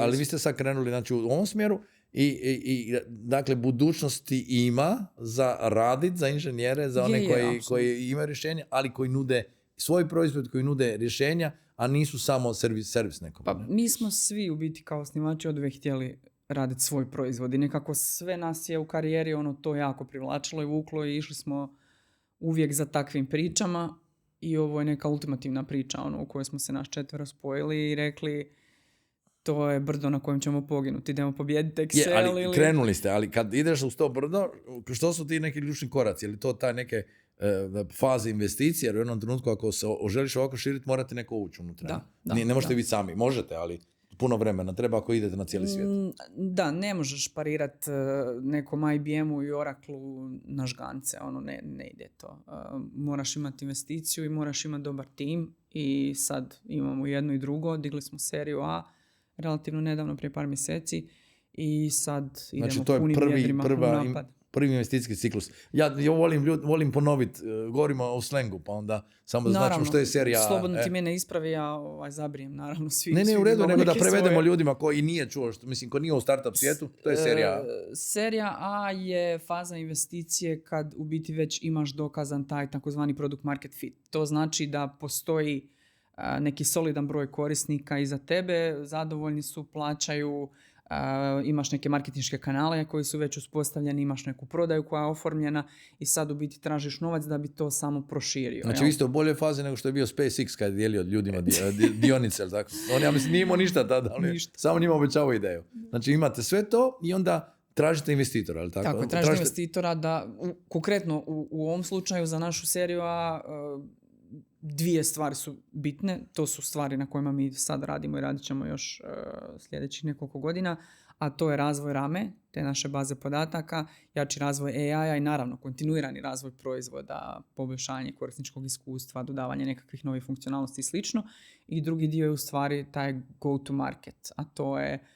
Speaker 2: Ali vi ste sad krenuli znači, u ovom smjeru i dakle, budućnosti ima za radit, za inženjere, za one koji imaju rješenje, ali koji nude svoj proizvod, koji nude rješenja, a nisu samo servis nekom.
Speaker 1: Pa mi smo svi u biti kao osnivači oduvijek htjeli raditi svoj proizvod i nekako sve nas je u karijeri to jako privlačilo i vuklo i išli smo uvijek za takvim pričama i ovo je neka ultimativna priča u kojoj smo se nas 4 spojili i rekli to je brdo na kojem ćemo poginuti. Idemo pobijediti
Speaker 2: Je,
Speaker 1: Excel
Speaker 2: ali
Speaker 1: ili...
Speaker 2: krenuli ste, ali kad ideš uz to brdo, što su ti neki ključni koraci? Je li to taj neke faze investicije? Jer u jednom trenutku ako se želiš ovako širiti, morate neko ući unutra. Ne možete biti sami. Možete, ali puno vremena treba ako idete na cijeli svijet.
Speaker 1: Da, ne možeš parirati nekom IBM-u i Oracle-u na žgance. Ne ide to. Moraš imati investiciju i moraš imati dobar tim. I sad imamo jedno i drugo. Digli smo seriju A relativno nedavno, prije par mjeseci. I sad idemo
Speaker 2: znači, to je
Speaker 1: punim jedrima u napad.
Speaker 2: Prvi investicijski ciklus. Ja volim ponoviti, govorimo o slengu, pa onda samo da značimo što je serija.
Speaker 1: Slobodno ti mene ispravi, ja zabrijem, naravno.
Speaker 2: Ne, u redu, nego da prevedemo ljudima koji nije čuo, ko nije u startup svijetu, to je serija A.
Speaker 1: Serija A je faza investicije kad u biti već imaš dokazan taj takozvani product market fit. To znači da postoji neki solidan broj korisnika iza tebe, zadovoljni su, plaćaju, imaš neke marketinške kanale koji su već uspostavljeni, imaš neku prodaju koja je oformljena i sad u biti tražiš novac da bi to samo proširio.
Speaker 2: Znači isto u bolje faze nego što je bio SpaceX kad je dijelio ljudima dionice. Tako. On, ja mislim, nije imao ništa tada, ali samo njima obećavao ideju. Znači imate sve to i onda tražite investitora, ali tako?
Speaker 1: Tako, tražite investitora da, konkretno u ovom slučaju za našu seriju dvije stvari su bitne, to su stvari na kojima mi sad radimo i radit ćemo još sljedećih nekoliko godina, a to je razvoj rame, te naše baze podataka, jači razvoj AI-a i naravno kontinuirani razvoj proizvoda, poboljšanje korisničkog iskustva, dodavanje nekakvih novih funkcionalnosti i slično. I drugi dio je u stvari taj go to market, a to je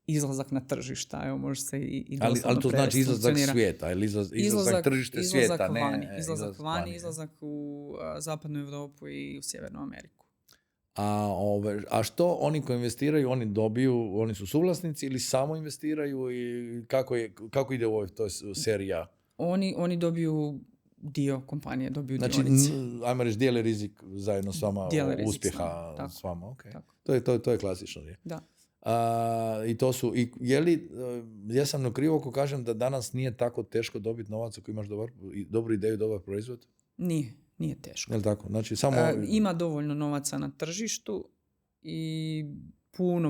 Speaker 1: izlazak na tržišta, evo može se i
Speaker 2: ali to znači izlazak svijeta, ili izlazak tržište svijeta,
Speaker 1: izlazak vani, izlazak u zapadnu Europu i u Sjevernu Ameriku.
Speaker 2: A što oni koji investiraju, oni dobiju, oni su suvlasnici ili samo investiraju i kako ide u ovoj to serija?
Speaker 1: Oni dobiju dio kompanije, dobiju
Speaker 2: znači,
Speaker 1: dionice.
Speaker 2: Ajmo reći, dijele rizik zajedno s vama, uspjeha s vama. Okay. To je klasično. Je.
Speaker 1: Da.
Speaker 2: I to su, ja sam krivo ako kažem da danas nije tako teško dobiti novac ako imaš dobru ideju, dobar proizvod?
Speaker 1: Nije teško.
Speaker 2: Je li tako? Znači, samo...
Speaker 1: Ima dovoljno novaca na tržištu i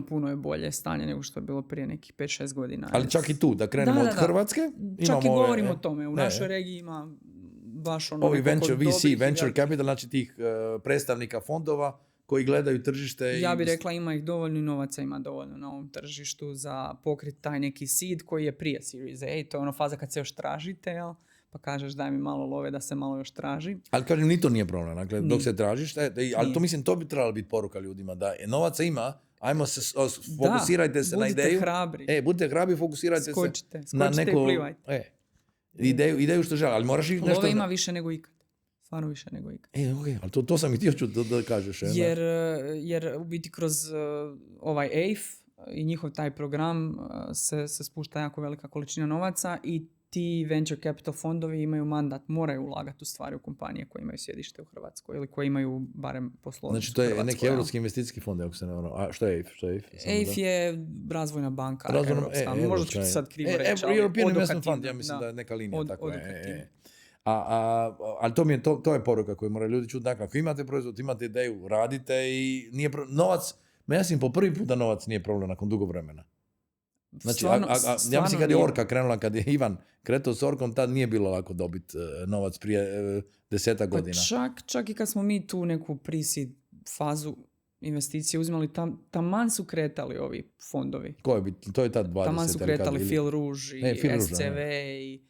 Speaker 1: puno je bolje stanje nego što je bilo prije nekih 5-6 godina.
Speaker 2: Ali čak i tu, da krenemo od Hrvatske.
Speaker 1: Čak i govorimo o tome. U našoj regiji ima baš
Speaker 2: ovi venture capital, znači tih predstavnika fondova koji gledaju tržište.
Speaker 1: Ja bih rekla ima ih dovoljno i novaca ima dovoljno na ovom tržištu za pokriti taj neki seed koji je prije Series A. To je ono faza kad se još tražite, jel? Pa kažeš daj mi malo love da se malo još traži.
Speaker 2: Ali kažem, ni to nije problem. Dakle, dok se tražiš, ali to mislim, to bi trebalo biti poruka ljudima, da novaca ima, ajmo se, fokusirajte se na ideju. Budite hrabri, fokusirajte
Speaker 1: skočite
Speaker 2: se na neku
Speaker 1: i plivajte.
Speaker 2: Ideju što žele, ali moraš ih nešto...
Speaker 1: Love ima više nego ikad. Stvarno više nego ikad.
Speaker 2: Okay. Ali to sam i htio da kažeš.
Speaker 1: Jer u biti kroz ovaj AIF i njihov taj program se spušta jako velika količina novaca i ti venture capital fondovi imaju mandat, moraju ulagati u stvari u kompanije koje imaju sjedište u Hrvatskoj ili koje imaju barem poslovnicu.
Speaker 2: Znači to je neki europski investicijski fond, ako se ne ono. A što je AIF?
Speaker 1: AIF je razvojna banka europska. Možda ću sad krivo reći.
Speaker 2: European Investment Fund, ja mislim da je neka linija. Tako je. Ali to je poruka koju moraju ljudi čuti. Dakle, ako imate proizvod, imate ideju, radite i nije novac, ja mislim po prvi put da novac nije problem nakon dugo vremena. Znači, ja mislim kad je Orka krenula, kad je Ivan kretao s Orkom, tad nije bilo lako dobiti novac prije 10 godina.
Speaker 1: Čak i kad smo mi tu neku pre-seed fazu investicije uzimali, taman su kretali ovi fondovi.
Speaker 2: To je tad 20.
Speaker 1: Taman su kretali Phil Rouge i SCV i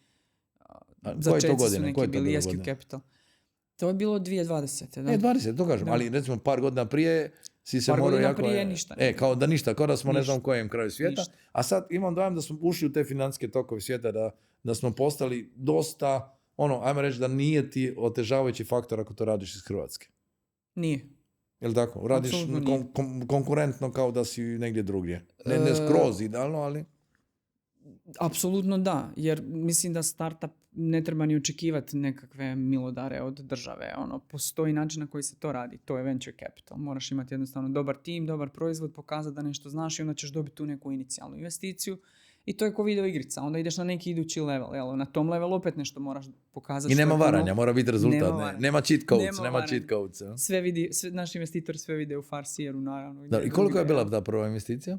Speaker 1: začetci su neki bili Escape Capital. To je bilo 2020. Da?
Speaker 2: 20, to kažem, ali recimo par godina prije si se morao jako...
Speaker 1: Prije ništa.
Speaker 2: Kao da smo ništa. Ne znam kojem kraju svijeta. Ništa. A sad imam dojam da smo ušli u te financijske tokove svijeta, da smo postali dosta, ajmo reći da nije ti otežavajući faktor ako to radiš iz Hrvatske.
Speaker 1: Nije.
Speaker 2: Jel' tako? Radiš konkurentno kao da si negdje drugdje. Ne skroz idealno, ali...
Speaker 1: Apsolutno da, jer mislim da startup ne treba ni očekivati nekakve milodare od države. Postoji način na koji se to radi. To je venture capital. Moraš imati jednostavno dobar tim, dobar proizvod, pokazati da nešto znaš i onda ćeš dobiti tu neku inicijalnu investiciju. I to je ko video igrica. Onda ideš na neki idući level. Jel? Na tom levelu opet nešto moraš pokazati.
Speaker 2: I nema varanja, mora biti rezultat. Nema cheat codes.
Speaker 1: Naš investitor sve vide u Farseeru, naravno.
Speaker 2: I koliko je bila ta prva investicija?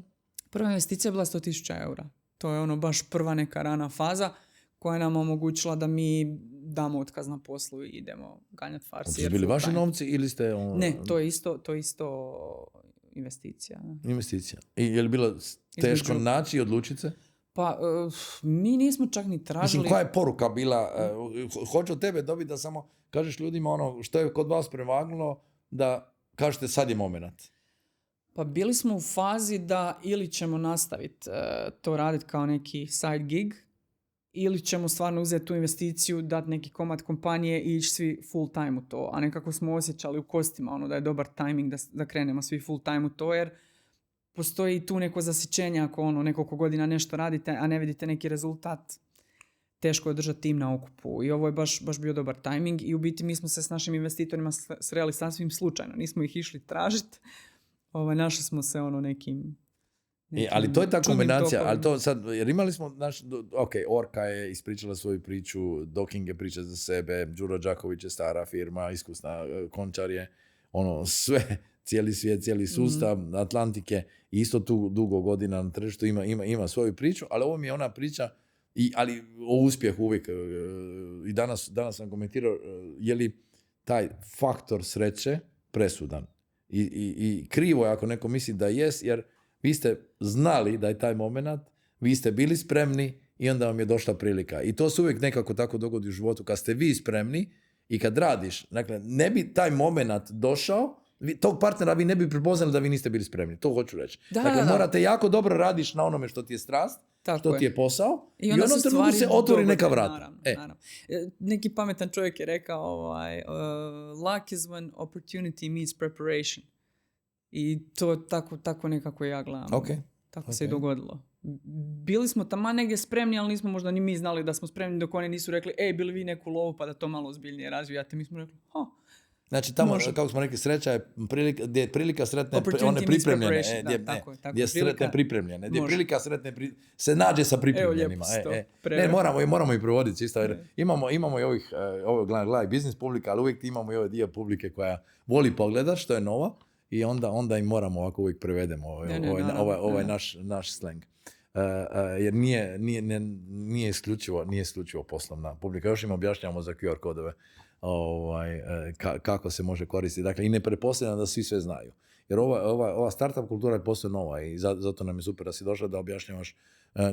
Speaker 1: Prva investicija je bila 100.000 eura. To je ono baš prva neka rana faza koja nam omogućila da mi damo otkaz na poslu i idemo ganjati farsi.
Speaker 2: Su bili vaši novci ili ste...
Speaker 1: Ne, to je isto investicija.
Speaker 2: Investicija. I je li bilo teško naći i odlučiti se?
Speaker 1: Pa, mi nismo čak ni tražili...
Speaker 2: Mislim, koja je poruka bila? Hoću od tebe dobiti da samo kažeš ljudima ono što je kod vas prevagnulo, da kažete sad je moment.
Speaker 1: Pa bili smo u fazi da ili ćemo nastaviti to raditi kao neki side gig, ili ćemo stvarno uzeti tu investiciju, dati neki komad kompanije i ići svi full time u to. A nekako smo osjećali u kostima ono da je dobar timing da krenemo svi full time u to, jer postoji tu neko zasićenje ako ono nekoliko godina nešto radite, a ne vidite neki rezultat. Teško je držati tim na okupu. I ovo je baš bio dobar timing i u biti mi smo se s našim investitorima sreli sasvim slučajno. Nismo ih išli tražiti. Našli smo se nekim
Speaker 2: ali to je ta kombinacija, ali to sad, jer imali smo, Orka je ispričala svoju priču, Docking je priča za sebe, Đuro Đaković je stara firma, iskusna, Končar je, sve, cijeli svijet, cijeli sustav, Atlantike, isto tu dugo godina na tržištu ima svoju priču, ali ovo mi je ona priča, ali o uspjehu uvijek, i danas sam komentirao, je li taj faktor sreće presudan. I krivo je ako neko misli da jest, jer vi ste znali da je taj moment, vi ste bili spremni i onda vam je došla prilika. I to se uvijek nekako tako dogodi u životu. Kad ste vi spremni i kad radiš, dakle, ne bi taj moment došao, tog partnera vi ne bi prepoznali da vi niste bili spremni. To hoću reći. Morate jako dobro radiš na onome što ti je strast, što ti je posao i ono trenutku se otvori neka vrata.
Speaker 1: Naravno. Neki pametan čovjek je rekao luck is when opportunity meets preparation. I to tako nekako ja gledam. Tako se i dogodilo. Bili smo taman negdje spremni, ali nismo možda ni mi znali da smo spremni dok oni nisu rekli bili vi neku lovu pa da to malo ozbiljnije razvijate. Mi smo rekli,
Speaker 2: Znači tamo, kako smo rekli, sreća je gdje je prilika sretne one pripremljene. Gdje je sretne pripremljene. Gdje je prilika sretne se nađe sa pripremljenima. Moramo i provoditi isto. Imamo i gledaj biznis publika, ali uvijek imamo i ovaj dio publike koja voli pogledat što je nova i onda im moramo ovako uvijek prevedemo ovaj naš slang. Jer nije isključivo poslovna publika. Još im objašnjavamo za QR kodove. Kako se može koristiti. Dakle, i ne pretpostavljam da svi sve znaju. Jer ova startup kultura je posve nova i zato nam je super da si došla da objašnjavaš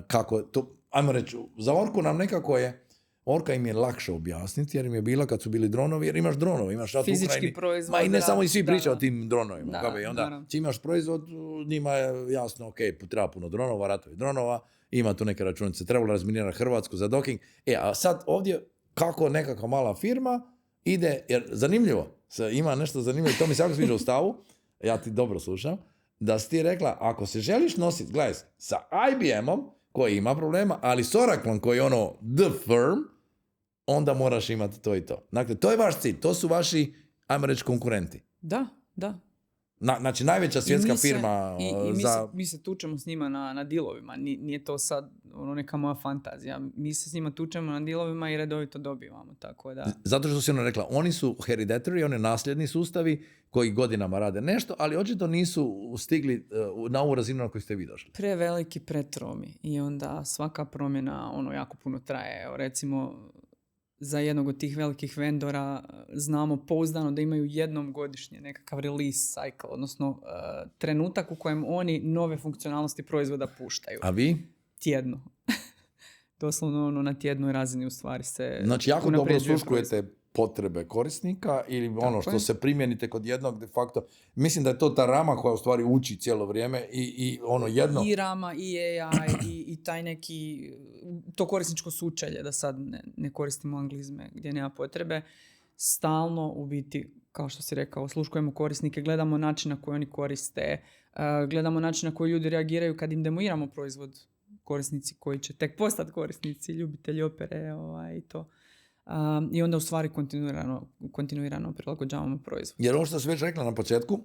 Speaker 2: kako to, ajmo reći, za Orku nam nekako je, Orka im je lakše objasniti jer im je bila kad su bili dronovi, jer imaš dronove, imaš rat u Ukrajini. Ma i ne samo i svi pričaju o tim dronovima. I onda ti imaš proizvod, njima je jasno, treba puno dronova, ratovi dronova, ima tu neke računice, trebalo razminirati Hrvatsku za Docking. A sad ovdje kako nekakva mala firma ide, jer zanimljivo, ima nešto zanimljivo, to mi se jako sviđa u stavu, ja ti dobro slušam, da si ti rekla, ako se želiš nositi, gledaj, sa IBM-om, koji ima problema, ali s Oracleom, koji je the firm, onda moraš imati to i to. Dakle, to je vaš cilj, to su vaši, ajmo reći, konkurenti.
Speaker 1: Da.
Speaker 2: Znači, najveća svjetska firma
Speaker 1: mi se tučemo s njima na dealovima. Nije to sad neka moja fantazija. Mi se s njima tučemo na dealovima i redovito dobivamo. Tako da...
Speaker 2: Zato što si rekla, oni su hereditary, oni nasljedni sustavi koji godinama rade nešto, ali očito nisu stigli na ovu razinu na koju ste vi došli.
Speaker 1: Preveliki, pretromi. I onda svaka promjena jako puno traje. Evo, recimo, za jednog od tih velikih vendora znamo pouzdano da imaju jednom godišnje nekakav release cycle, odnosno trenutak u kojem oni nove funkcionalnosti proizvoda puštaju.
Speaker 2: A vi?
Speaker 1: Tjedno. Doslovno na tjednoj razini u stvari se
Speaker 2: znači, jako dobro osluškujete potrebe korisnika ili što se primijenite kod jednog de facto. Mislim da je to ta rama koja u stvari uči cijelo vrijeme i jedno...
Speaker 1: I rama, i AI, i taj neki... To korisničko sučelje, da sad ne koristimo anglizme gdje nema potrebe. Stalno u biti, kao što si rekao, osluškujemo korisnike, gledamo način na koji oni koriste, gledamo način na koji ljudi reagiraju kad im demoiramo proizvod, korisnici koji će tek postati korisnici, ljubitelji opere i to. I onda u stvari kontinuirano prilagođavamo proizvod.
Speaker 2: Jer ovo što sam već rekla na početku,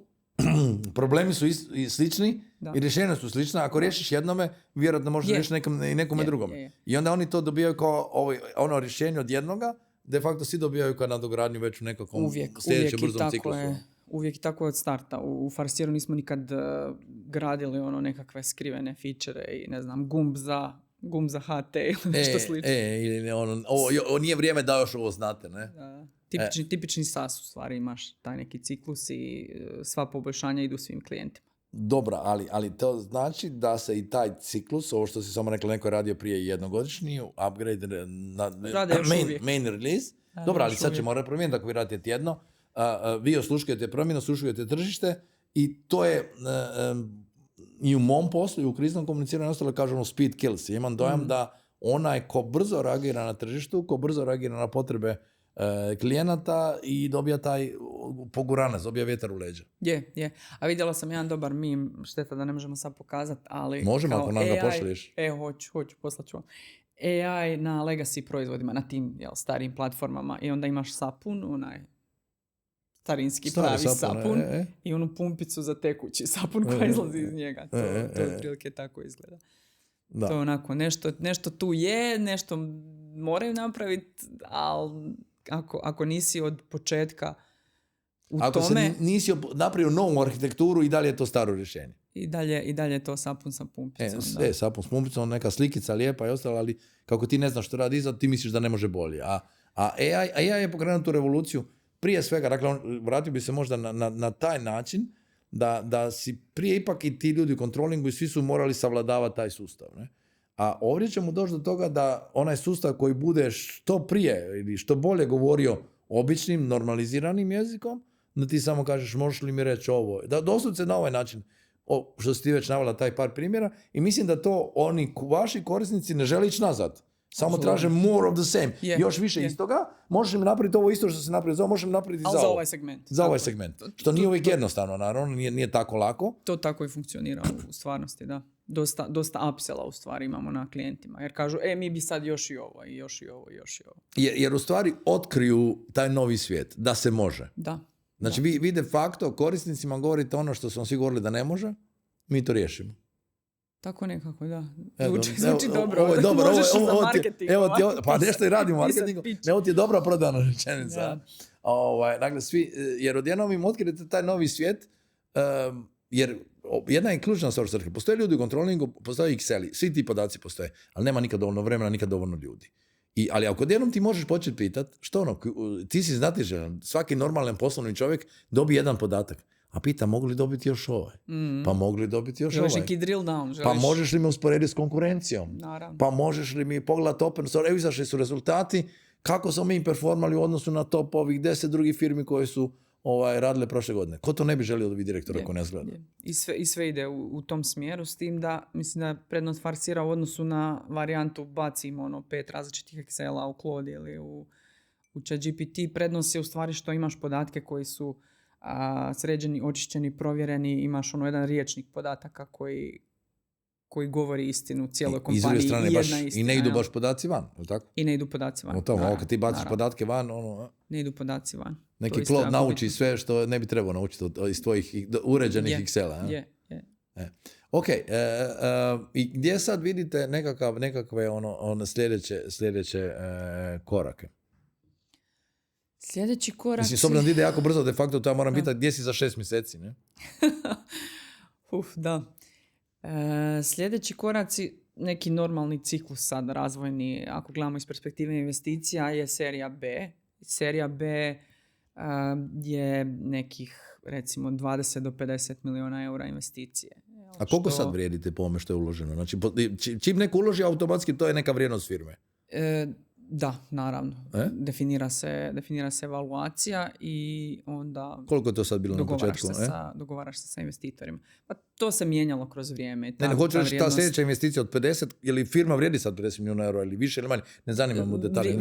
Speaker 2: problemi su slični i rješenja su slična. Ako riješiš jednome, vjerojatno možeš riješiti nekome drugome. I onda oni to dobijaju kao rješenje od jednoga, de facto svi dobijaju kao nadogradnju već u nekakvom sljedećem brzom ciklusu.
Speaker 1: uvijek tako od starta. U Farsiru nismo nikad gradili ono nekakve skrivene fičere i ne znam, gumb za HT ili nešto slično.
Speaker 2: Nije vrijeme da još ovo znate, ne?
Speaker 1: Da. Tipični SaaS u stvari, imaš taj neki ciklus i sva poboljšanja idu svim klijentima.
Speaker 2: Dobro, ali to znači da se i taj ciklus, ovo što si samo rekla, neko je radio prije jednogodišnji, upgrade na main release. Dobro, ali sad će morati promijeniti ako vi radite tjedno. Vi osluškujete promjenu, osluškujete tržište i to je i u mom poslu i u kriznom komuniciranju ostalo kažemo speed kills. Imam dojam da onaj ko brzo reagira na tržištu, ko brzo reagira na potrebe klijenata i dobija taj poguranac, dobija vjetar u leđa.
Speaker 1: Je. A vidjela sam jedan dobar meme, šteta da ne možemo sad pokazati, ali
Speaker 2: možemo ako nam ga pošalješ.
Speaker 1: Hoću, poslat ću vam. AI na legacy proizvodima, na tim starijim platformama i onda imaš sapun, onaj starinski pravi sapun i onu pumpicu za tekući sapun koja izlazi iz njega. To otprilike tako izgleda. Da. To je onako, nešto tu je, nešto moraju napraviti, ali ako nisi od početka
Speaker 2: ako tome... Ako nisi napravio novu arhitekturu i dalje je to staro rješenje.
Speaker 1: I dalje je to sapun sa pumpicom.
Speaker 2: Sapun s pumpicom, neka slikica lijepa i ostalo, ali kako ti ne znaš što radi iza, ti misliš da ne može bolje. A AI je pokrenuo tu revoluciju prije svega, dakle, vratio bi se možda na taj način da si prije ipak i ti ljudi u kontrolingu i svi su morali savladavati taj sustav. Ne? A ovdje ćemo doći do toga da onaj sustav koji bude što prije ili što bolje govorio običnim, normaliziranim jezikom, da ti samo kažeš možeš li mi reći ovo. Da doslovce na ovaj način, što si ti već navela taj par primjera, i mislim da to oni vaši korisnici ne žele ići nazad. Samo traže more of the same. Još više istoga. Možeš mi napraviti ovo isto što se napraviti za ovo, možeš mi napraviti za
Speaker 1: ovaj segment.
Speaker 2: Za ovaj segment. Što nije uvijek jednostavno, naravno, nije tako lako.
Speaker 1: To tako i funkcionira u stvarnosti, da. Dosta upsella u stvari imamo na klijentima. Jer kažu, mi bi sad još i ovo, i još i ovo, i još i ovo.
Speaker 2: Jer u stvari otkriju taj novi svijet, da se može.
Speaker 1: Da.
Speaker 2: Znači, vi de facto korisnicima govorite ono što smo svi govorili da ne može, mi to riješimo.
Speaker 1: Tako nekako, da. Zvuči dobro.
Speaker 2: Ovo je dobro.
Speaker 1: Možeš za marketing.
Speaker 2: Pa nešto i radimo u marketingu. Ovo ti je dobra prodana rečenica. Ja. Dakle, svi, jer odjednom im otkrite taj novi svijet, jer jedna je ključna stvar svrhe. Postoje ljudi u kontrolingu, postoje Exceli, svi ti podaci postoje, ali nema nikad dovoljno vremena, nikad dovoljno ljudi. Ali ako odjednom ti možeš početi pitati, što ti si znatiželjan, svaki normalan poslovni čovjek dobije jedan podatak. A pita, mogu li dobiti još ovaj? Pa mogu li dobiti još ovaj?
Speaker 1: Neki drill down.
Speaker 2: Pa možeš li me usporediti s konkurencijom?
Speaker 1: Naravno.
Speaker 2: Pa možeš li mi pogledati open source? Evo izašli su rezultati. Kako smo mi performali u odnosu na top ovih 10 drugih firmi koje su radile prošle godine? Ko to ne bi želio da vidi direktora ko ne zgleda?
Speaker 1: I sve ide u tom smjeru, s tim da mislim da prednost Farsira u odnosu na varijantu bacimo 5 različitih Excela u Claude ili u ChatGPT. Prednost je u stvari što imaš podatke koji su sređeni, očišćeni, provjereni, imaš jedan riječnik podataka koji govori istinu cijeloj kompaniji.
Speaker 2: I ne idu baš podaci van, je li tako?
Speaker 1: I ne idu podaci van.
Speaker 2: Kad ti baciš podatke van,
Speaker 1: ne idu podaci van.
Speaker 2: Neki Claude nauči sve što ne bi trebao naučiti iz tvojih uređenih Excela.
Speaker 1: Je.
Speaker 2: Ok, i gdje sad vidite nekakve sljedeće korake?
Speaker 1: Sljedeći korak...
Speaker 2: Mislim, s obzirom da ide jako brzo, de facto, to ja moram pitati gdje si za 6 mjeseci, ne?
Speaker 1: Da. Sljedeći koraci, neki normalni ciklus sad razvojni, ako gledamo iz perspektive investicija, je serija B. Serija B je nekih, recimo, 20 do 50 milijuna eura investicije.
Speaker 2: A koliko sad vrijedite po ovome što je uloženo? Znači, čim neko uloži, automatski to je neka vrijednost firme?
Speaker 1: Da, naravno. Definira se evaluacija i onda...
Speaker 2: Koliko je to sad bilo na početku?
Speaker 1: Dogovaraš se sa investitorima. Pa to se mijenjalo kroz vrijeme.
Speaker 2: Hoću reći ta sljedeća investicija od 50, je li firma vrijedi sad 50 milijuna eura ili više ili manje? Ne zanima mu detalje.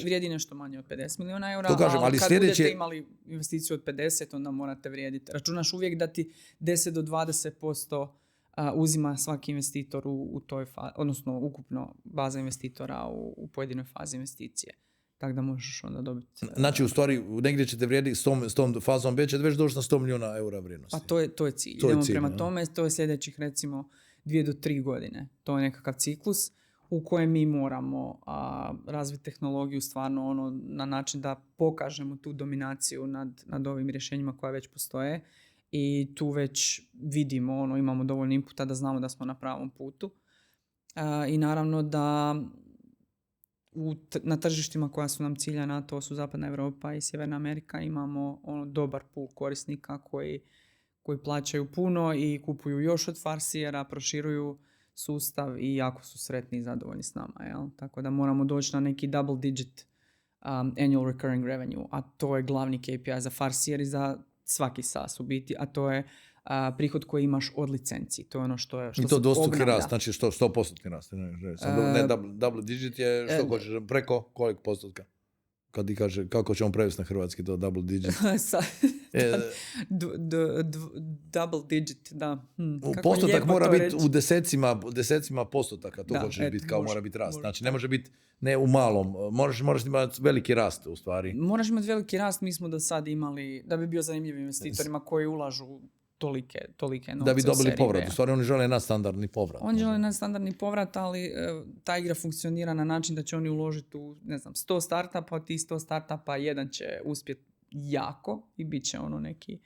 Speaker 1: Vrijedi nešto manje od 50 milijuna eura,
Speaker 2: ali
Speaker 1: kad budete imali investiciju od 50, onda morate vrijediti. Računaš uvijek da ti 10 do 20% uzima svaki investitor u toj fazi, odnosno ukupno baza investitora u pojedinoj fazi investicije. Tako da možeš onda dobiti...
Speaker 2: Znači, u stvari, negdje ćete vrijediti s tom fazom B, ćete već doći na 100 milijuna eura vrijednosti.
Speaker 1: Pa to je cilj. Idemo prema tome, to je sljedećih, recimo, 2 do 3 godine. To je nekakav ciklus. u kojem mi moramo razviti tehnologiju stvarno ono, na način da pokažemo tu dominaciju nad ovim rješenjima koja već postoje i tu već vidimo, ono, imamo dovoljno inputa da znamo da smo na pravom putu. I naravno da na tržištima koja su nam ciljana, to su Zapadna Europa i Sjeverna Amerika, imamo ono, dobar pool korisnika koji plaćaju puno i kupuju još od Farsiera, proširuju sustav i jako su sretni i zadovoljni s nama. Jel? Tako da moramo doći na neki double digit annual recurring revenue, a to je glavni KPI za Farsier i za svaki SaaS u biti, a to je prihod koji imaš od licenciji. To je ono što
Speaker 2: I to dvostruki rast, znači 100% rast. Ne double digit je što hoćeš, preko koliko postotka? Kad ti kaže kako ćemo prevesti na hrvatski to double digit?
Speaker 1: Double digit, da.
Speaker 2: Postotak mora biti u desecima postotaka, to hoćeš biti kao mora biti rast. Znači ne može biti ne u malom, moraš imati veliki rast u stvari.
Speaker 1: Moraš imati veliki rast, mi smo do sad imali, da bi bio zanimljiv investitorima koji ulažu tolike novce.
Speaker 2: Da bi dobili povrat. U stvari oni žele nadstandardni povrat.
Speaker 1: Oni žele nadstandardni povrat, ali ta igra funkcionira na način da će oni uložiti u, 100 startupa, od tih 100 startupa jedan će uspjeti jako i bit će ono neki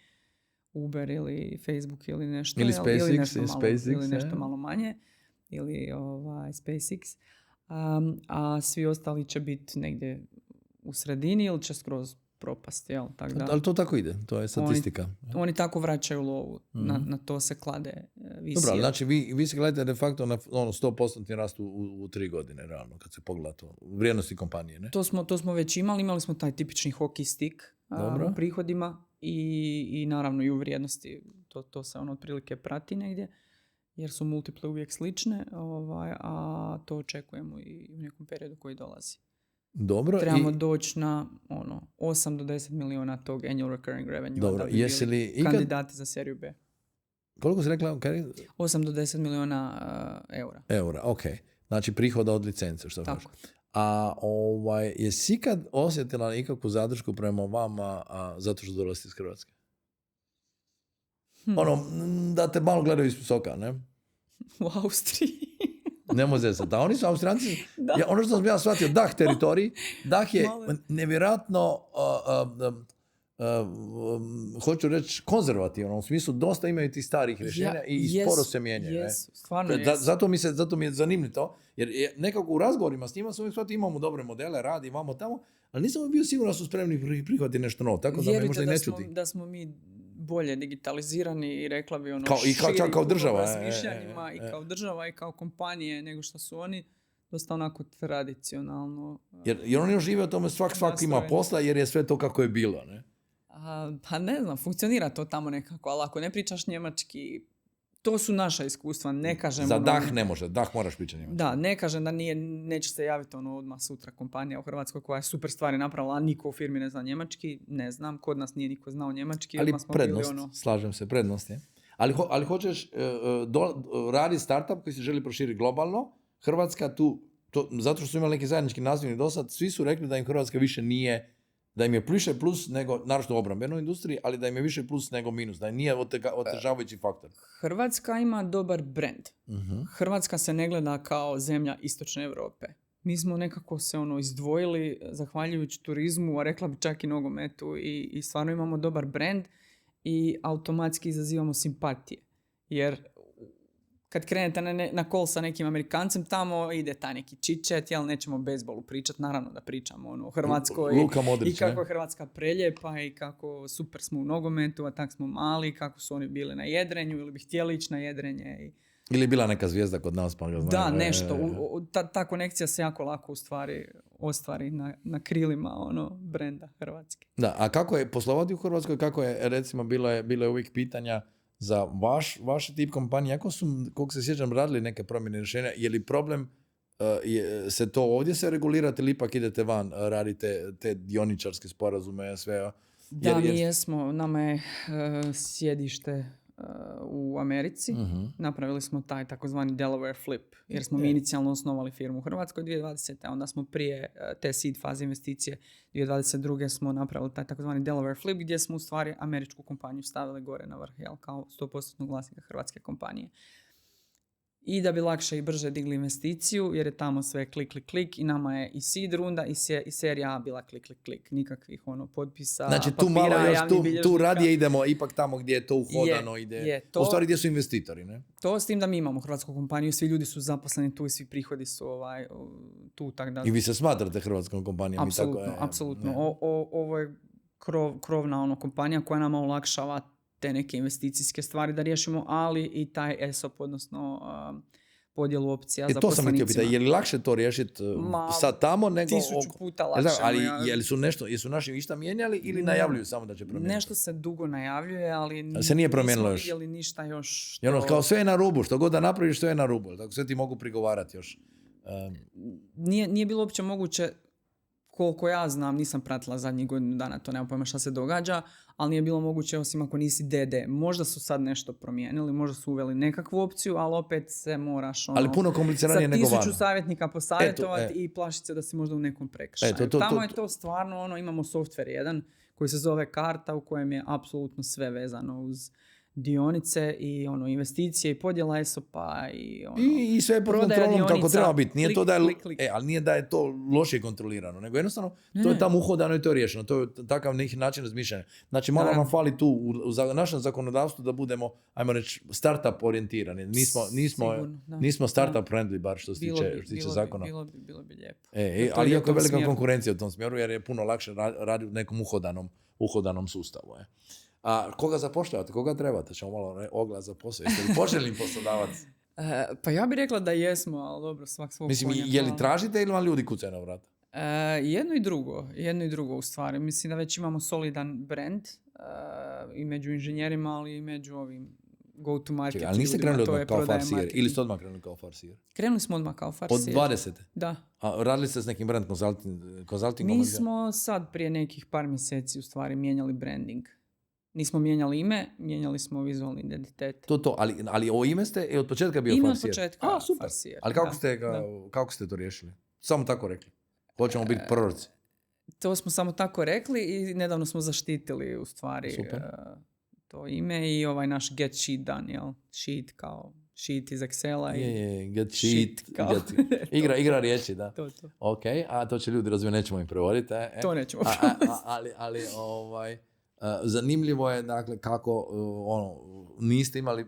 Speaker 1: Uber ili Facebook ili nešto.
Speaker 2: Ili SpaceX.
Speaker 1: Ili nešto malo manje. Ili SpaceX. A svi ostali će biti negdje u sredini ili će skroz propast, jel? Tak da,
Speaker 2: ali to tako ide, to je statistika.
Speaker 1: Oni tako vraćaju lovu, na to se klade visije.
Speaker 2: Dobro, znači vi se gledate de facto na 100% rast u 3 godine, realno, kad se pogleda to, vrijednosti kompanije, ne?
Speaker 1: To smo već imali smo taj tipični hockey stick u prihodima i naravno i u vrijednosti, to se ono otprilike prati negdje, jer su multiple uvijek slične, a to očekujemo i u nekom periodu koji dolazi.
Speaker 2: Dobro,
Speaker 1: trebamo doći na 8 do 10 milijuna tog annual recurring revenue.
Speaker 2: Dobro, jesi li
Speaker 1: kandidati za seriju B?
Speaker 2: Koliko si rekla?
Speaker 1: 8 do 10 milijuna eura.
Speaker 2: Eura, ok. Znači prihoda od licence, što kažeš. A jesi ikad osjetila ikakvu zadršku prema vama zato što dolazite iz Hrvatske? Da te malo gledaju iz visoka, ne?
Speaker 1: U Austriji.
Speaker 2: Ne može se. Da, oni su Austrijanci, ono što sam ja shvatio, teritorij, je nevjerojatno, hoću reći, konzervativno, u smislu dosta imaju tih starih rješenja i sporo se mijenjaju. Zato mi je zanimljivo to, jer nekako u razgovorima s njima sam uvijek shvatio, imamo dobre modele, radi, imamo tamo, ali nisam bio siguran da su spremni prihvatiti nešto novo, tako da me možda i ne čuti.
Speaker 1: Vjerujte da smo mi bolje digitalizirani i rekla bi
Speaker 2: kao država
Speaker 1: razmišljanjima i kao država i kao kompanije nego što su oni dosta onako tradicionalno.
Speaker 2: Jer oni još žive o tome svak ima posla jer je sve to kako je bilo, ne?
Speaker 1: Pa ne znam, funkcionira to tamo nekako, ali ako ne pričaš njemački, to su naša iskustva, ne kažem...
Speaker 2: Za dah ne može, dah moraš pričati njemački.
Speaker 1: Da, ne kažem da neće se javiti odmah sutra kompanija u Hrvatskoj koja je super stvari napravila, a niko u firmi ne zna njemački, ne znam, kod nas nije niko znao njemački.
Speaker 2: Ali prednost, slažem se, prednost je. Ali hoćeš raditi startup koji se želi proširiti globalno, Hrvatska tu, zato što su imali neki zajednički nazivnik do sad, svi su rekli da im Hrvatska više nije, da im je više plus nego, naravno u obrambenoj industriji, ali da im je više plus nego minus, da im nije otežavajući faktor.
Speaker 1: Hrvatska ima dobar brand.
Speaker 2: Uh-huh.
Speaker 1: Hrvatska se ne gleda kao zemlja istočne Europe. Mi smo nekako se izdvojili zahvaljujući turizmu, a rekla bi čak i nogometu i stvarno imamo dobar brand i automatski izazivamo simpatije. Jer kad krenete na call sa nekim Amerikancem, tamo ide taj neki chit-chat, jel nećemo bejsbolu pričati, naravno da pričamo o Hrvatskoj i kako je Hrvatska preljepa i kako super smo u nogometu, a tak smo mali, kako su oni bili na jedrenju ili bi htjeli ići na jedrenje.
Speaker 2: Ili bila neka zvijezda kod nas, pa ga znam.
Speaker 1: Da, nešto. Ta konekcija se jako lako u stvari ostvari na krilima brenda Hrvatske.
Speaker 2: Da, a kako je poslovati u Hrvatskoj, kako je, recimo, bilo je uvijek pitanja za vaš tip kompanije, ako su, koliko se sjećam, radili neke promjene rješenja, je li problem se to ovdje se regulirate ili ipak idete van, radite te dioničarske sporazume, sve?
Speaker 1: Da, mi jesmo, nama je sjedište u Americi. Uh-huh. Napravili smo taj takozvani Delaware flip, jer smo mi inicijalno osnovali firmu u Hrvatskoj 2020. A onda smo prije te seed faze investicije 2022. smo napravili taj takozvani Delaware flip, gdje smo u stvari američku kompaniju stavili gore na vrh, kao 100% vlasnika hrvatske kompanije. i da bi lakše i brže digli investiciju, jer je tamo sve klik, klik, klik i nama je i seed runda i serija A bila klik, klik, klik. Nikakvih papira,
Speaker 2: Znači tu malo još,
Speaker 1: javnih
Speaker 2: tu
Speaker 1: bilježnika.
Speaker 2: radije idemo ipak tamo gdje je to uhodano, u stvari gdje su investitori, ne?
Speaker 1: To s tim da mi imamo hrvatsku kompaniju, svi ljudi su zaposleni tu i svi prihodi su tu, tak da...
Speaker 2: I vi se smatrate hrvatskom kompanijom?
Speaker 1: Apsolutno. Ovo je krovna kompanija koja nama olakšava te neke investicijske stvari da riješimo, ali i taj ESOP, odnosno podjelu opcija zaposlenicima.
Speaker 2: To sam htio pitati, je li lakše to riješiti sad tamo nego...
Speaker 1: 1000 puta lakše.
Speaker 2: Ali jesu naši išta mijenjali ili najavljuju samo da će promijeniti?
Speaker 1: Nešto se dugo najavljuje, ali
Speaker 2: se nije promijenilo još.
Speaker 1: Nismo vidjeli ništa još.
Speaker 2: I kao sve je na rubu, što god da napraviš, sve je na rubu. Tako sve ti mogu prigovarati još.
Speaker 1: Nije bilo uopće moguće, koliko ja znam, nisam pratila zadnjih godinu dana, to nema pojma šta se događa, ali nije bilo moguće osim ako nisi DD. Možda su sad nešto promijenili, možda su uveli nekakvu opciju, ali opet se moraš
Speaker 2: ali puno kompliciranije nego vano.
Speaker 1: Sa 1000 savjetnika posavjetovati i plašiti se da si možda u nekom prekršaju. Tamo je to stvarno, imamo software jedan koji se zove Karta, u kojem je apsolutno sve vezano uz dionice i investicije i podjela ESOP-a
Speaker 2: i sve pod kontrolom kako treba biti. Nije to da je,
Speaker 1: klik.
Speaker 2: Ali nije da je to loše kontrolirano, nego jednostavno to je tamo uhodano i to je riješeno. To je takav neki način razmišljanja. Znači malo nam fali tu u našem zakonodavstvu da budemo, ajmo reći, startup orijentirani. Nismo startup friendly, bar što se tiče zakona.
Speaker 1: Bilo bi lijepo.
Speaker 2: Ali iako je velika konkurencija u tom smjeru, jer je puno lakše raditi u nekom uhodanom sustavu. A koga zapošljavate? Koga trebate? Ćemo malo oglas za posao. Jeste li poželjni poslodavac?
Speaker 1: Pa ja bih rekla da jesmo, ali dobro, svak svog
Speaker 2: konja. Mislim, je li tražite ili vam ljudi kucaju na vrata?
Speaker 1: Jedno i drugo u stvari. Mislim da već imamo solidan brand i među inženjerima, ali i među ovim go-to-market.
Speaker 2: Ali niste krenuli odmah kao farsijer? Ili ste odmah krenuli kao farsijer?
Speaker 1: Krenuli smo odmah kao farsijer.
Speaker 2: Od 20.
Speaker 1: Da.
Speaker 2: A radili ste s nekim brand consultingom?
Speaker 1: Mi smo sad prije nekih par mjeseci u stvari mijenjali branding. Nismo mijenjali ime, mijenjali smo vizualni identitet.
Speaker 2: Ali ovo ime ste od početka bio farsijer?
Speaker 1: Ime od početka
Speaker 2: super.
Speaker 1: Farsijer.
Speaker 2: Ali kako ste to riješili? Samo tako rekli? Hoćemo biti proroci?
Speaker 1: To smo samo tako rekli i nedavno smo zaštitili u stvari to ime i naš get sheet done, jel? Sheet kao sheet iz Excela.
Speaker 2: Get sheet. Kao... igra riječi, da.
Speaker 1: To.
Speaker 2: Ok, a to će ljudi razumjeti, nećemo im prevoditi.
Speaker 1: To nećemo
Speaker 2: ali zanimljivo je, dakle, kako niste imali,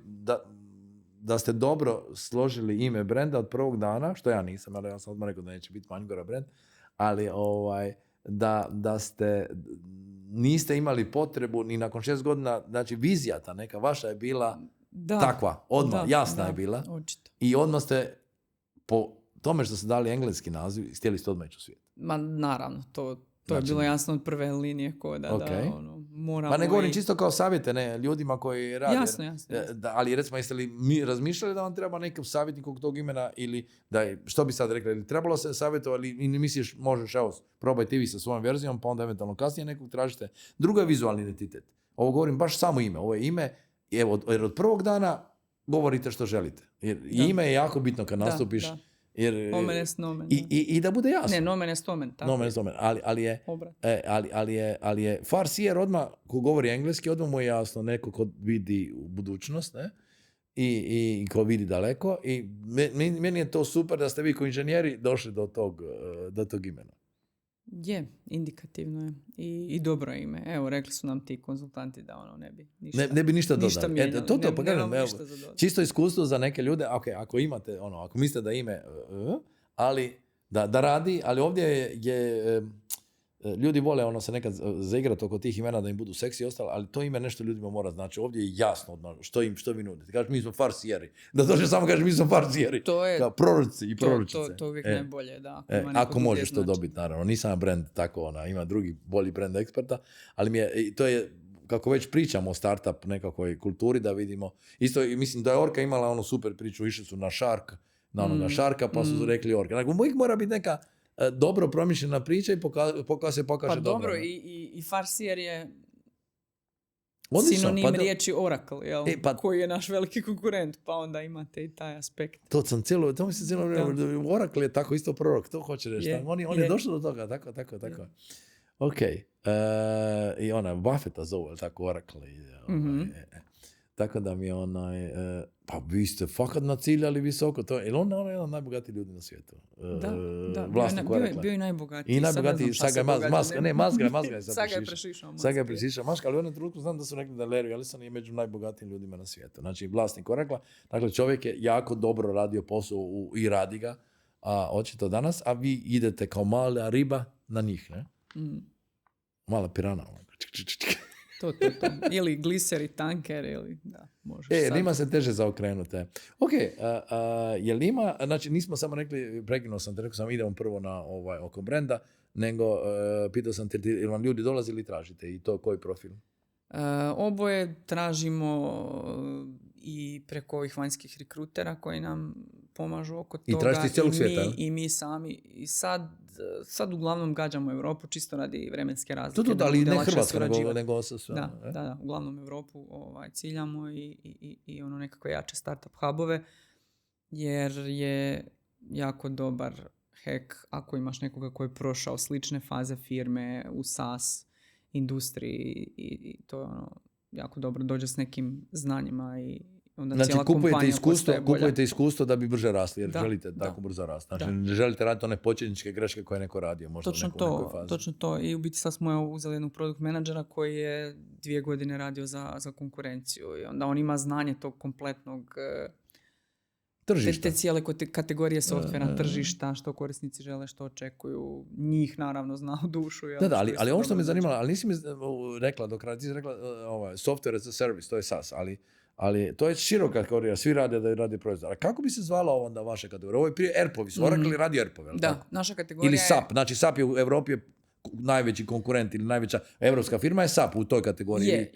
Speaker 2: da ste dobro složili ime brenda od prvog dana, što ja nisam, ali ja sam odmah rekao da neće biti Manjgora brend, ali da niste imali potrebu ni nakon 6 godina, znači vizija ta neka vaša je bila takva, odmah, jasna je bila.
Speaker 1: Očito.
Speaker 2: I odmah ste po tome što ste dali engleski naziv, htjeli ste odmah ići u svijet.
Speaker 1: Ma naravno, to je bilo jasno od prve linije koda.
Speaker 2: Okay.
Speaker 1: Moramo...
Speaker 2: Pa ne govorim čisto kao savjete, ne, ljudima koji rade.
Speaker 1: Jasno.
Speaker 2: Ali recimo, jeste li razmišljali da vam treba nekakav savjetnik oko tog imena ili što bi sad rekli, ili trebalo se savjetovati ili misliš možeš, probajte vi sa svojom verzijom, pa onda eventualno kasnije nekog tražite. Drugo je vizualni identitet. Ovo govorim baš samo ime. Ovo je ime, jer od prvog dana govorite što želite. Jer ime je jako bitno kad nastupiš. Da. Jer,
Speaker 1: nomen est nomen.
Speaker 2: I da bude jasno.
Speaker 1: Ne, nomen est omen.
Speaker 2: Nomen est omen. Ali je farsijer odmah, ko govori engleski, odmah mu je jasno neko ko vidi u budućnost, ne? I ko vidi daleko. I meni je to super da ste vi ko inženjeri došli do tog imena.
Speaker 1: Je, indikativno je. I dobro ime. Evo, rekli su nam ti konzultanti da ne bi ništa,
Speaker 2: ne bi ništa dodali.
Speaker 1: Mijenjali.
Speaker 2: Pa gledam, čisto iskustvo za neke ljude, ako imate, ako mislite da ime, ali da radi, ali ovdje je ljudi vole se nekad zaigrati oko tih imena da im budu seksi i ostalo, ali to ime nešto ljudima mora znači. Ovdje je jasno što vi nudite. Kažeš, mi smo farsijeri. Da dođe samo kaže, mi smo farsijeri.
Speaker 1: To je...
Speaker 2: Kao proroci i proročice.
Speaker 1: To uvijek najbolje, da.
Speaker 2: Ako možeš to dobiti, naravno. Nisam brand tako, ima drugi bolji brand eksperta, ali to je, kako već pričamo o startup nekakvoj kulturi, da vidimo. Isto, mislim da je Orka imala onu super priču, išli su na Shark, na onoga Sharka, pa su rekli Orka. Dakle, uvijek mora biti neka dobro promišljena priča i pokaže dobro.
Speaker 1: Pa dobro, i farsijer je sinonim riječi Oracle, jel? Koji je naš veliki konkurent, pa onda imate i taj aspekt.
Speaker 2: To mi se cijelo vrijeme, Oracle je tako isto prorok, to hoće reći. On je došao do toga, tako. Ok. I Buffetta zove, tako Oracle. Tako da mi je pa vi ste fakat naciljali visoko. Je li on je jedan od najbogatijih ljudi na svijetu?
Speaker 1: Da, bio je najbogatiji.
Speaker 2: I najbogatiji, sad ga je Mazga je
Speaker 1: sad prešišao.
Speaker 2: Sad ga je prešišao Maska, ali u jednom trenutku znam da su rekli da Larry Ellison je među najbogatijim ljudima na svijetu. Znači, vlasnik Oracle. Dakle, čovjek je jako dobro radio posao i radi ga, očito danas, a vi idete kao mala riba na njih, ne? Mala pirana.
Speaker 1: To. Ili gliser i tanker, ili da, možeš sad.
Speaker 2: Njima se teže zaokrenute. Ok, je li ima, znači nismo samo rekli, prekinuo sam te, rekao sam idemo prvo na oko brenda, nego pitao sam te, ili vam ljudi dolaze ili tražite i to koji profil?
Speaker 1: Oboje tražimo i preko ovih vanjskih rekrutera koji nam pomažu oko toga.
Speaker 2: I tražite iz cijelog svijeta?
Speaker 1: I mi sami. I sad uglavnom gađamo Europu, čisto radi vremenske razlike.
Speaker 2: To, ali ne Hrvatska, nego sa sve.
Speaker 1: Da, uglavnom Europu ciljamo i ono nekakve jače startup hubove, jer je jako dobar hack ako imaš nekoga koji je prošao slične faze firme u SaaS industriji i to je ono jako dobro, dođe s nekim znanjima i onda znači, cijela kompanija postaje bolja.
Speaker 2: Kupujete iskustvo da bi brže rasli, jer želite tako brzo rasti. Znači, ne želite raditi one početničke greške koje je neko radio možda u nekoj fazi.
Speaker 1: Točno to. I u biti sad smo uzeli jednog produkt menadžera koji je 2 godine radio za konkurenciju i onda on ima znanje tog kompletnog tržišta. Te cijele kategorije softvera, tržišta, što korisnici žele, što očekuju. Njih naravno zna u dušu.
Speaker 2: Ali ovo što me zanimalo, ali nisi mi rekla do kraja, ti si rekla software as a service, to je SaaS, ali to je široka kategorija, svi rade proizvod. A kako bi se zvala onda vaša kategorija? Ovo je prije ERP-ovi, su Oracle radi ERP-ove,
Speaker 1: da, tako? Naša kategorija
Speaker 2: ili SAP, znači SAP je u Europi najveći konkurent ili najveća evropska firma je SAP u toj kategoriji.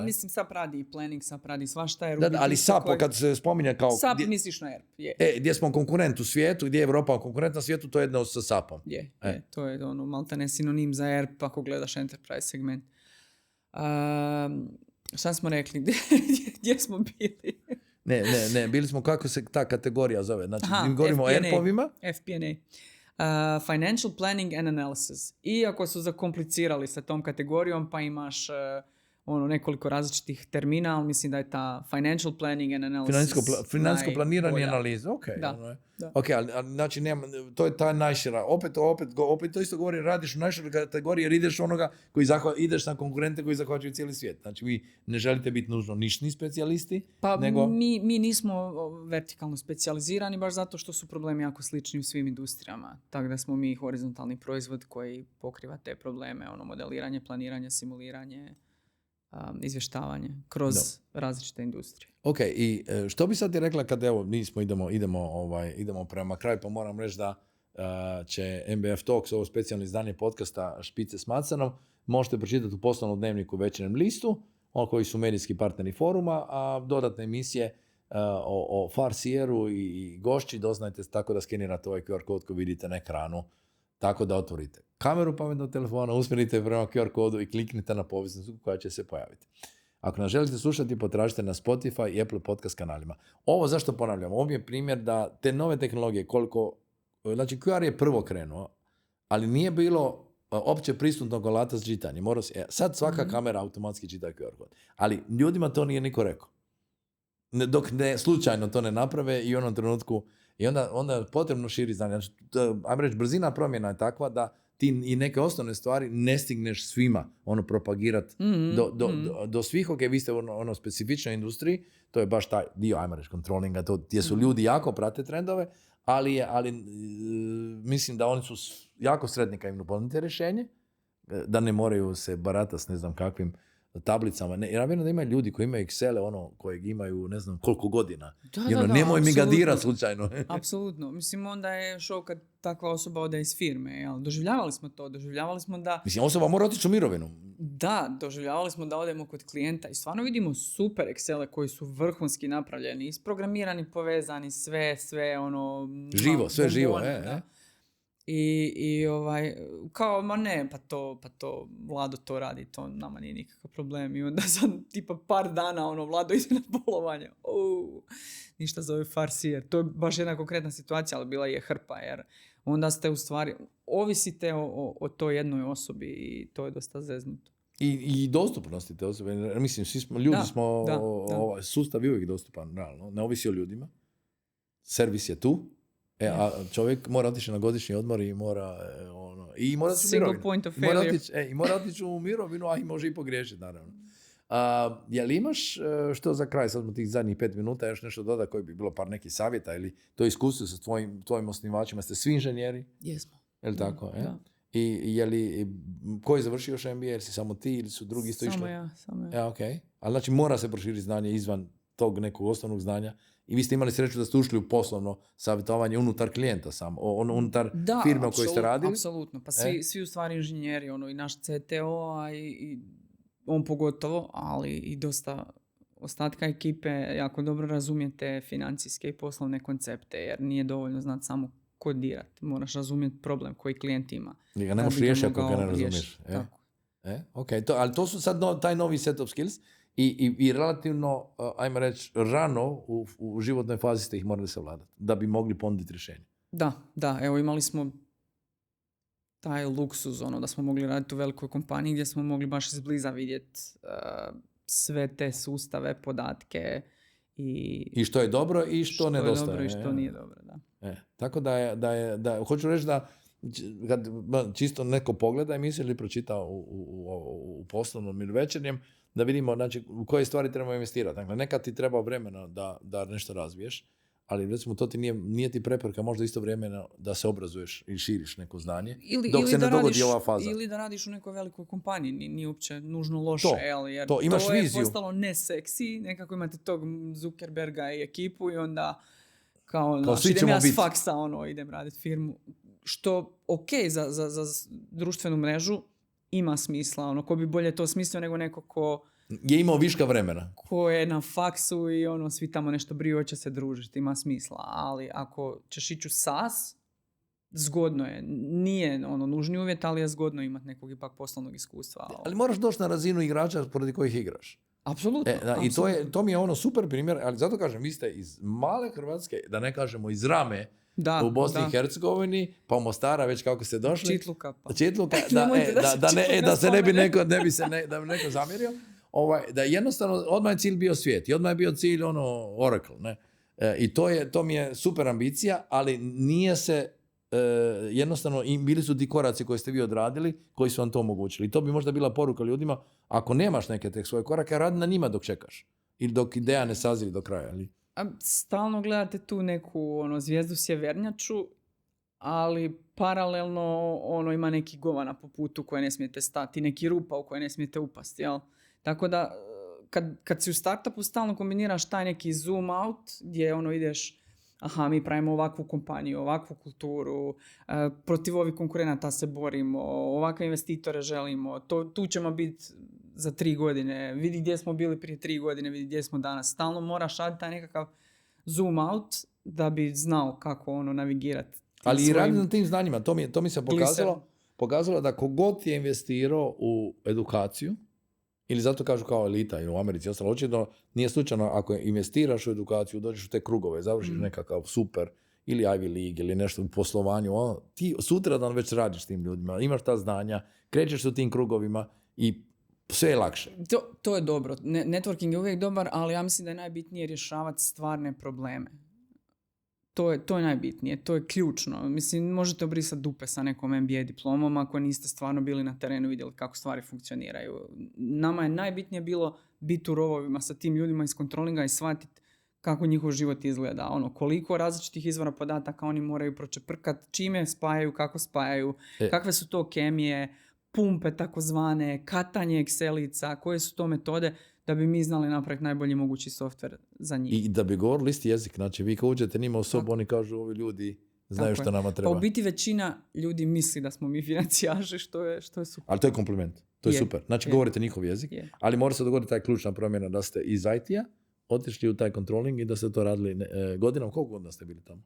Speaker 1: Mislim SAP radi i planning, SAP radi svašta.
Speaker 2: Ali SAP kad se spominje kao...
Speaker 1: SAP misliš na ERP,
Speaker 2: gdje smo konkurent u svijetu, gdje je Evropa konkurent na svijetu, to je jedno sa SAP-om.
Speaker 1: To je ono maltene sinonim za ERP ako gledaš enterprise segment. Šta smo rekli? Gdje smo bili?
Speaker 2: Ne, bili smo kako se ta kategorija zove. Znači, mi govorimo o ERP-ovima.
Speaker 1: FP&A. Financial Planning and Analysis. Iako su zakomplicirali sa tom kategorijom, pa imaš nekoliko različitih termina, ali mislim da je ta Financial Planning and Analysis
Speaker 2: financijsko planiranje i analiza. Ok, ali znači to je ta najšira. Opet to isto govori, radiš u najširoj kategoriji jer ideš onoga ideš na konkurente koji zahvaćaju cijeli svijet. Znači vi ne želite biti nužno nišni specijalisti.
Speaker 1: Pa nego... mi nismo vertikalno specijalizirani baš zato što su problemi jako slični u svim industrijama. Tako da smo mi horizontalni proizvod koji pokriva te probleme, modeliranje, planiranje, simuliranje, izvještavanje kroz različite industrije.
Speaker 2: Ok, i što bi sad ti rekla kad idemo prema kraju, pa moram reći da će MBF Talks, ovo specijalno izdanje podcasta Špice s Macanom, možete pročitati u poslovnom dnevniku Večernjem listu, koji su medijski partneri foruma, a dodatne emisije o Farsijeru i gošći doznajte tako da skenirate ovaj QR kod koji vidite na ekranu, tako da otvorite kameru pametnog telefona, usmjerite prema QR kodu i kliknite na poveznicu koja će se pojaviti. Ako nas želite slušati, potražite na Spotify i Apple podcast kanalima. Ovo zašto ponavljam? Ovo je primjer da te nove tehnologije, znači QR je prvo krenuo, ali nije bilo opće pristupnog alata s čitanjem. Sad svaka kamera automatski čita QR kod. Ali ljudima to nije niko rekao. Dok slučajno to ne naprave i u onom trenutku i onda je potrebno širi znanje. Znači, ajmo reći, brzina promjena je takva da ti i neke osnovne stvari ne stigneš svima propagirati do svih. Ok, vi ste u specifičnoj industriji, to je baš taj dio, ajmo reći, controllinga, gdje su ljudi jako prate trendove, ali mislim da oni su jako sretni kad im ponudite rješenje, da ne moraju se baratati s ne znam kakvim tablicama. Ja vjerujem da ima ljudi koji imaju Excele, kojeg imaju ne znam koliko godina. Nemoj mi ga dirati slučajno.
Speaker 1: Apsolutno. Mislim, onda je šok kad takva osoba ode iz firme. Jel? Doživljavali smo da...
Speaker 2: Mislim, osoba mora otići u mirovinu.
Speaker 1: Da, doživljavali smo da odemo kod klijenta i stvarno vidimo super Excele koji su vrhunski napravljeni, isprogramirani, povezani, sve
Speaker 2: živo, sve živo.
Speaker 1: I kao, ma ne, pa to Vlado to radi, to nama nije nikakav problem. I onda sam tipa par dana, Vlado ide na bolovanje. Ništa zove Farsijer. To je baš jedna konkretna situacija, ali bila je hrpa, jer onda ste u stvari, ovisite o toj jednoj osobi i to je dosta zeznuto.
Speaker 2: I dostupnosti te osobe. Mislim, svi smo, ljudi smo,
Speaker 1: da.
Speaker 2: Sustav je uvijek dostupan, realno. Ne ovisi o ljudima. Servis je tu. A čovjek mora otići na godišnji odmor i mora i mora otići u mirovinu.
Speaker 1: Point of failure.
Speaker 2: I mora otići u mirovinu, a i može i pogriješiti, naravno. Jel imaš što za kraj, sad smo tih zadnjih 5 minuta, još nešto doda koji bi bilo par nekih savjeta ili to iskustvo sa tvojim osnivačima, ste svi inženjeri?
Speaker 1: Jesmo.
Speaker 2: Je li tako?
Speaker 1: Da.
Speaker 2: I je li, ko je završio još MBA, jer si samo ti ili su drugi isto išli?
Speaker 1: Samo ja.
Speaker 2: Okay. Ali znači mora se proširiti znanje izvan tog nekog osnovnog znanja i vi ste imali sreću da ste ušli u poslovno savjetovanje unutar klijenta samo, unutar firme u kojoj ste radili?
Speaker 1: Da, apsolutno. Pa svi u stvari inženjeri, i naš CTO, a i on pogotovo, ali i dosta ostatka ekipe jako dobro razumijete financijske i poslovne koncepte, jer nije dovoljno znati samo kodirati. Moraš razumjeti problem koji klijent ima.
Speaker 2: Ni ga ne možeš riješiti ako ga ne razumiješ. Okay. Ali to su sad taj novi set of skills i relativno, ajmo reći, rano u životnoj fazi ste ih morali savladati da bi mogli ponuditi rješenje.
Speaker 1: Da. Evo imali smo taj luksuz, da smo mogli raditi u velikoj kompaniji gdje smo mogli baš izbliza vidjeti sve te sustave, podatke i što je dobro i što nedostaje. Što je dobro i što nije dobro, da.
Speaker 2: Tako da hoću reći da kad čisto neko pogleda emisiju ili pročita u poslovnom ili večernjem, da vidimo znači, u koje stvari trebamo investirati. Dakle, nekad ti treba vremena da nešto razviješ, ali recimo to ti nije ti prepreka možda isto vremena da se obrazuješ i širiš neko znanje, dok se ne dogodi ova faza.
Speaker 1: Ili da radiš u nekoj velikoj kompaniji, nije uopće nužno loše, jer
Speaker 2: imaš
Speaker 1: to je
Speaker 2: viziju.
Speaker 1: Postalo neseksi, nekako imate tog Zuckerberga i ekipu i onda kao idem ja s faksa, idem raditi firmu. Što za društvenu mrežu ima smisla, ko bi bolje to smislio nego neko ko
Speaker 2: je imao viška vremena.
Speaker 1: Ko je na faksu i svi tamo nešto briju, hoće se družiti, ima smisla. Ali ako ćeš ići u SaaS, zgodno je. Nije nužni uvjet, ali je zgodno imati nekog ipak poslovnog iskustva.
Speaker 2: Ali moraš doći na razinu igrača protiv kojih igraš.
Speaker 1: Apsolutno.
Speaker 2: I to mi je super primjer, ali zato kažem, vi ste iz male Hrvatske, da ne kažemo iz Rame, u Bosni i Hercegovini, pa u Mostara već kako ste došli.
Speaker 1: Čitluka.
Speaker 2: Da se ne bi neko zamjerio. Da jednostavno, odmah je cilj bio svijet i odmah je bio cilj Oracle. Ne? I to mi je super ambicija, ali nije se jednostavno, bili su ti koraci koje ste vi odradili, koji su vam to omogućili. I to bi možda bila poruka ljudima, ako nemaš neke tek svoje korake, radi na njima dok čekaš. Ili dok ideja ne sazri do kraja. Ali...
Speaker 1: A stalno gledate tu neku zvijezdu sjevernjaču, ali paralelno ima neki govana po putu koje ne smijete stati, neki rupa u koje ne smijete upasti, jel? Tako da, kad si u startupu stalno kombiniraš taj neki zoom out, gdje ideš, mi pravimo ovakvu kompaniju, ovakvu kulturu, protiv ovih konkurenata se borimo, ovakve investitore želimo, tu ćemo biti za 3 godine, vidi gdje smo bili prije 3 godine, vidi gdje smo danas. Stalno moraš raditi taj nekakav zoom out da bi znao kako navigirati.
Speaker 2: Ali i radi na tim znanjima, to mi se pokazalo da kogod je investirao u edukaciju, ili zato kažu kao elita i u Americi ostalo, očito nije slučajno ako investiraš u edukaciju, dođeš u te krugove, završiš nekakav super ili Ivy League ili nešto u poslovanju, ti sutradan već radiš s tim ljudima, imaš ta znanja, krećeš se u tim krugovima i sve je lakše.
Speaker 1: To je dobro. Networking je uvijek dobar, ali ja mislim da je najbitnije rješavati stvarne probleme. To je najbitnije, to je ključno. Mislim, možete obrisati dupe sa nekom MBA diplomom ako niste stvarno bili na terenu, vidjeli kako stvari funkcioniraju. Nama je najbitnije bilo biti u rovovima sa tim ljudima iz kontrolinga i shvatiti kako njihov život izgleda. Koliko različitih izvora podataka oni moraju pročeprkati, čime spajaju, kako spajaju, kakve su to kemije, pumpe takozvane, katanje Excelica, koje su to metode da bi mi znali napraviti najbolji mogući softver za njih.
Speaker 2: I da bi govorili isti jezik, znači vi kad uđete njima u sobu, oni kažu ovi ljudi znaju što nama treba.
Speaker 1: Pa u biti većina ljudi misli da smo mi financijaši, što je super.
Speaker 2: Ali to je kompliment, to je super. Znači govorite njihov jezik, ali mora se dogoditi taj ključna promjena da ste iz IT-a otišli u taj controlling i da ste to radili godinom. Koliko godina ste bili tamo?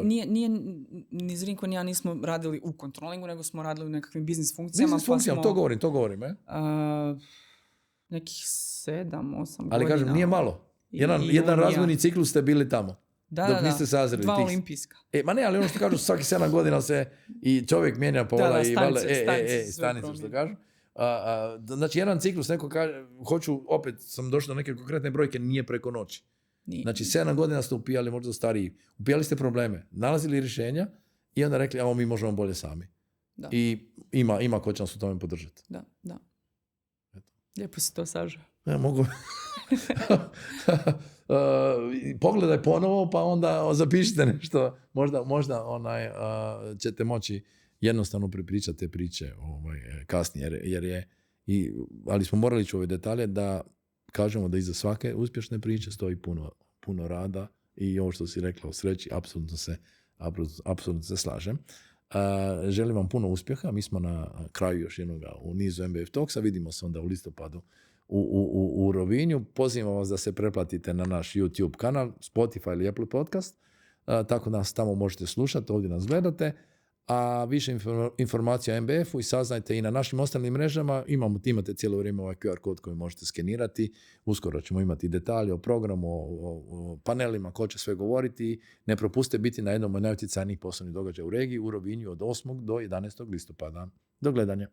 Speaker 1: Nije ni Zrinko ni ja nismo radili u kontrolingu, nego smo radili u nekakvim biznis funkcijama.
Speaker 2: Biznis funkcijama, to govorim.
Speaker 1: Nekih 7-8 godina.
Speaker 2: Ali kažem, nije malo. Jedan razvojni ciklus ste bili tamo. Dok niste sazreli.
Speaker 1: 2 olimpijska.
Speaker 2: Ali ono što kažu, svaki 7 godina se i čovjek mijenja pola i stanice što kažu. Znači, jedan ciklus, neko kaže, opet sam došao do neke konkretne brojke, nije preko noći.
Speaker 1: Nije.
Speaker 2: Znači, 7 godina ste upijali, možda stariji. Upijali ste probleme, nalazili rješenja i onda rekli, mi možemo bolje sami.
Speaker 1: Da.
Speaker 2: I ima ko će nas u tome podržati.
Speaker 1: Da. Lijepo si to sažao.
Speaker 2: Ne, mogu. Pogledaj ponovo, pa onda zapišite nešto. Možda ćete moći jednostavno prepričati te priče kasnije. Ali smo morali ići u ove detalje da kažemo da iza svake uspješne priče stoji puno rada i ovo što si rekla o sreći, apsolutno se slažem. Želim vam puno uspjeha. Mi smo na kraju još jednoga u nizu MBF Talksa. Vidimo se onda u listopadu u Rovinju. Pozivam vas da se pretplatite na naš YouTube kanal, Spotify ili Apple Podcast. Tako nas tamo možete slušati, ovdje nas gledate. A više informacija o MBF-u i saznajte i na našim ostalim mrežama. Imate cijelo vrijeme ovaj QR kod koji možete skenirati. Uskoro ćemo imati detalje o programu, o panelima, ko će sve govoriti. Ne propustite biti na jednom od najutjecajnijih poslovnih događaja u regiji, u Rovinju od 8. do 11. listopada. Do gledanja.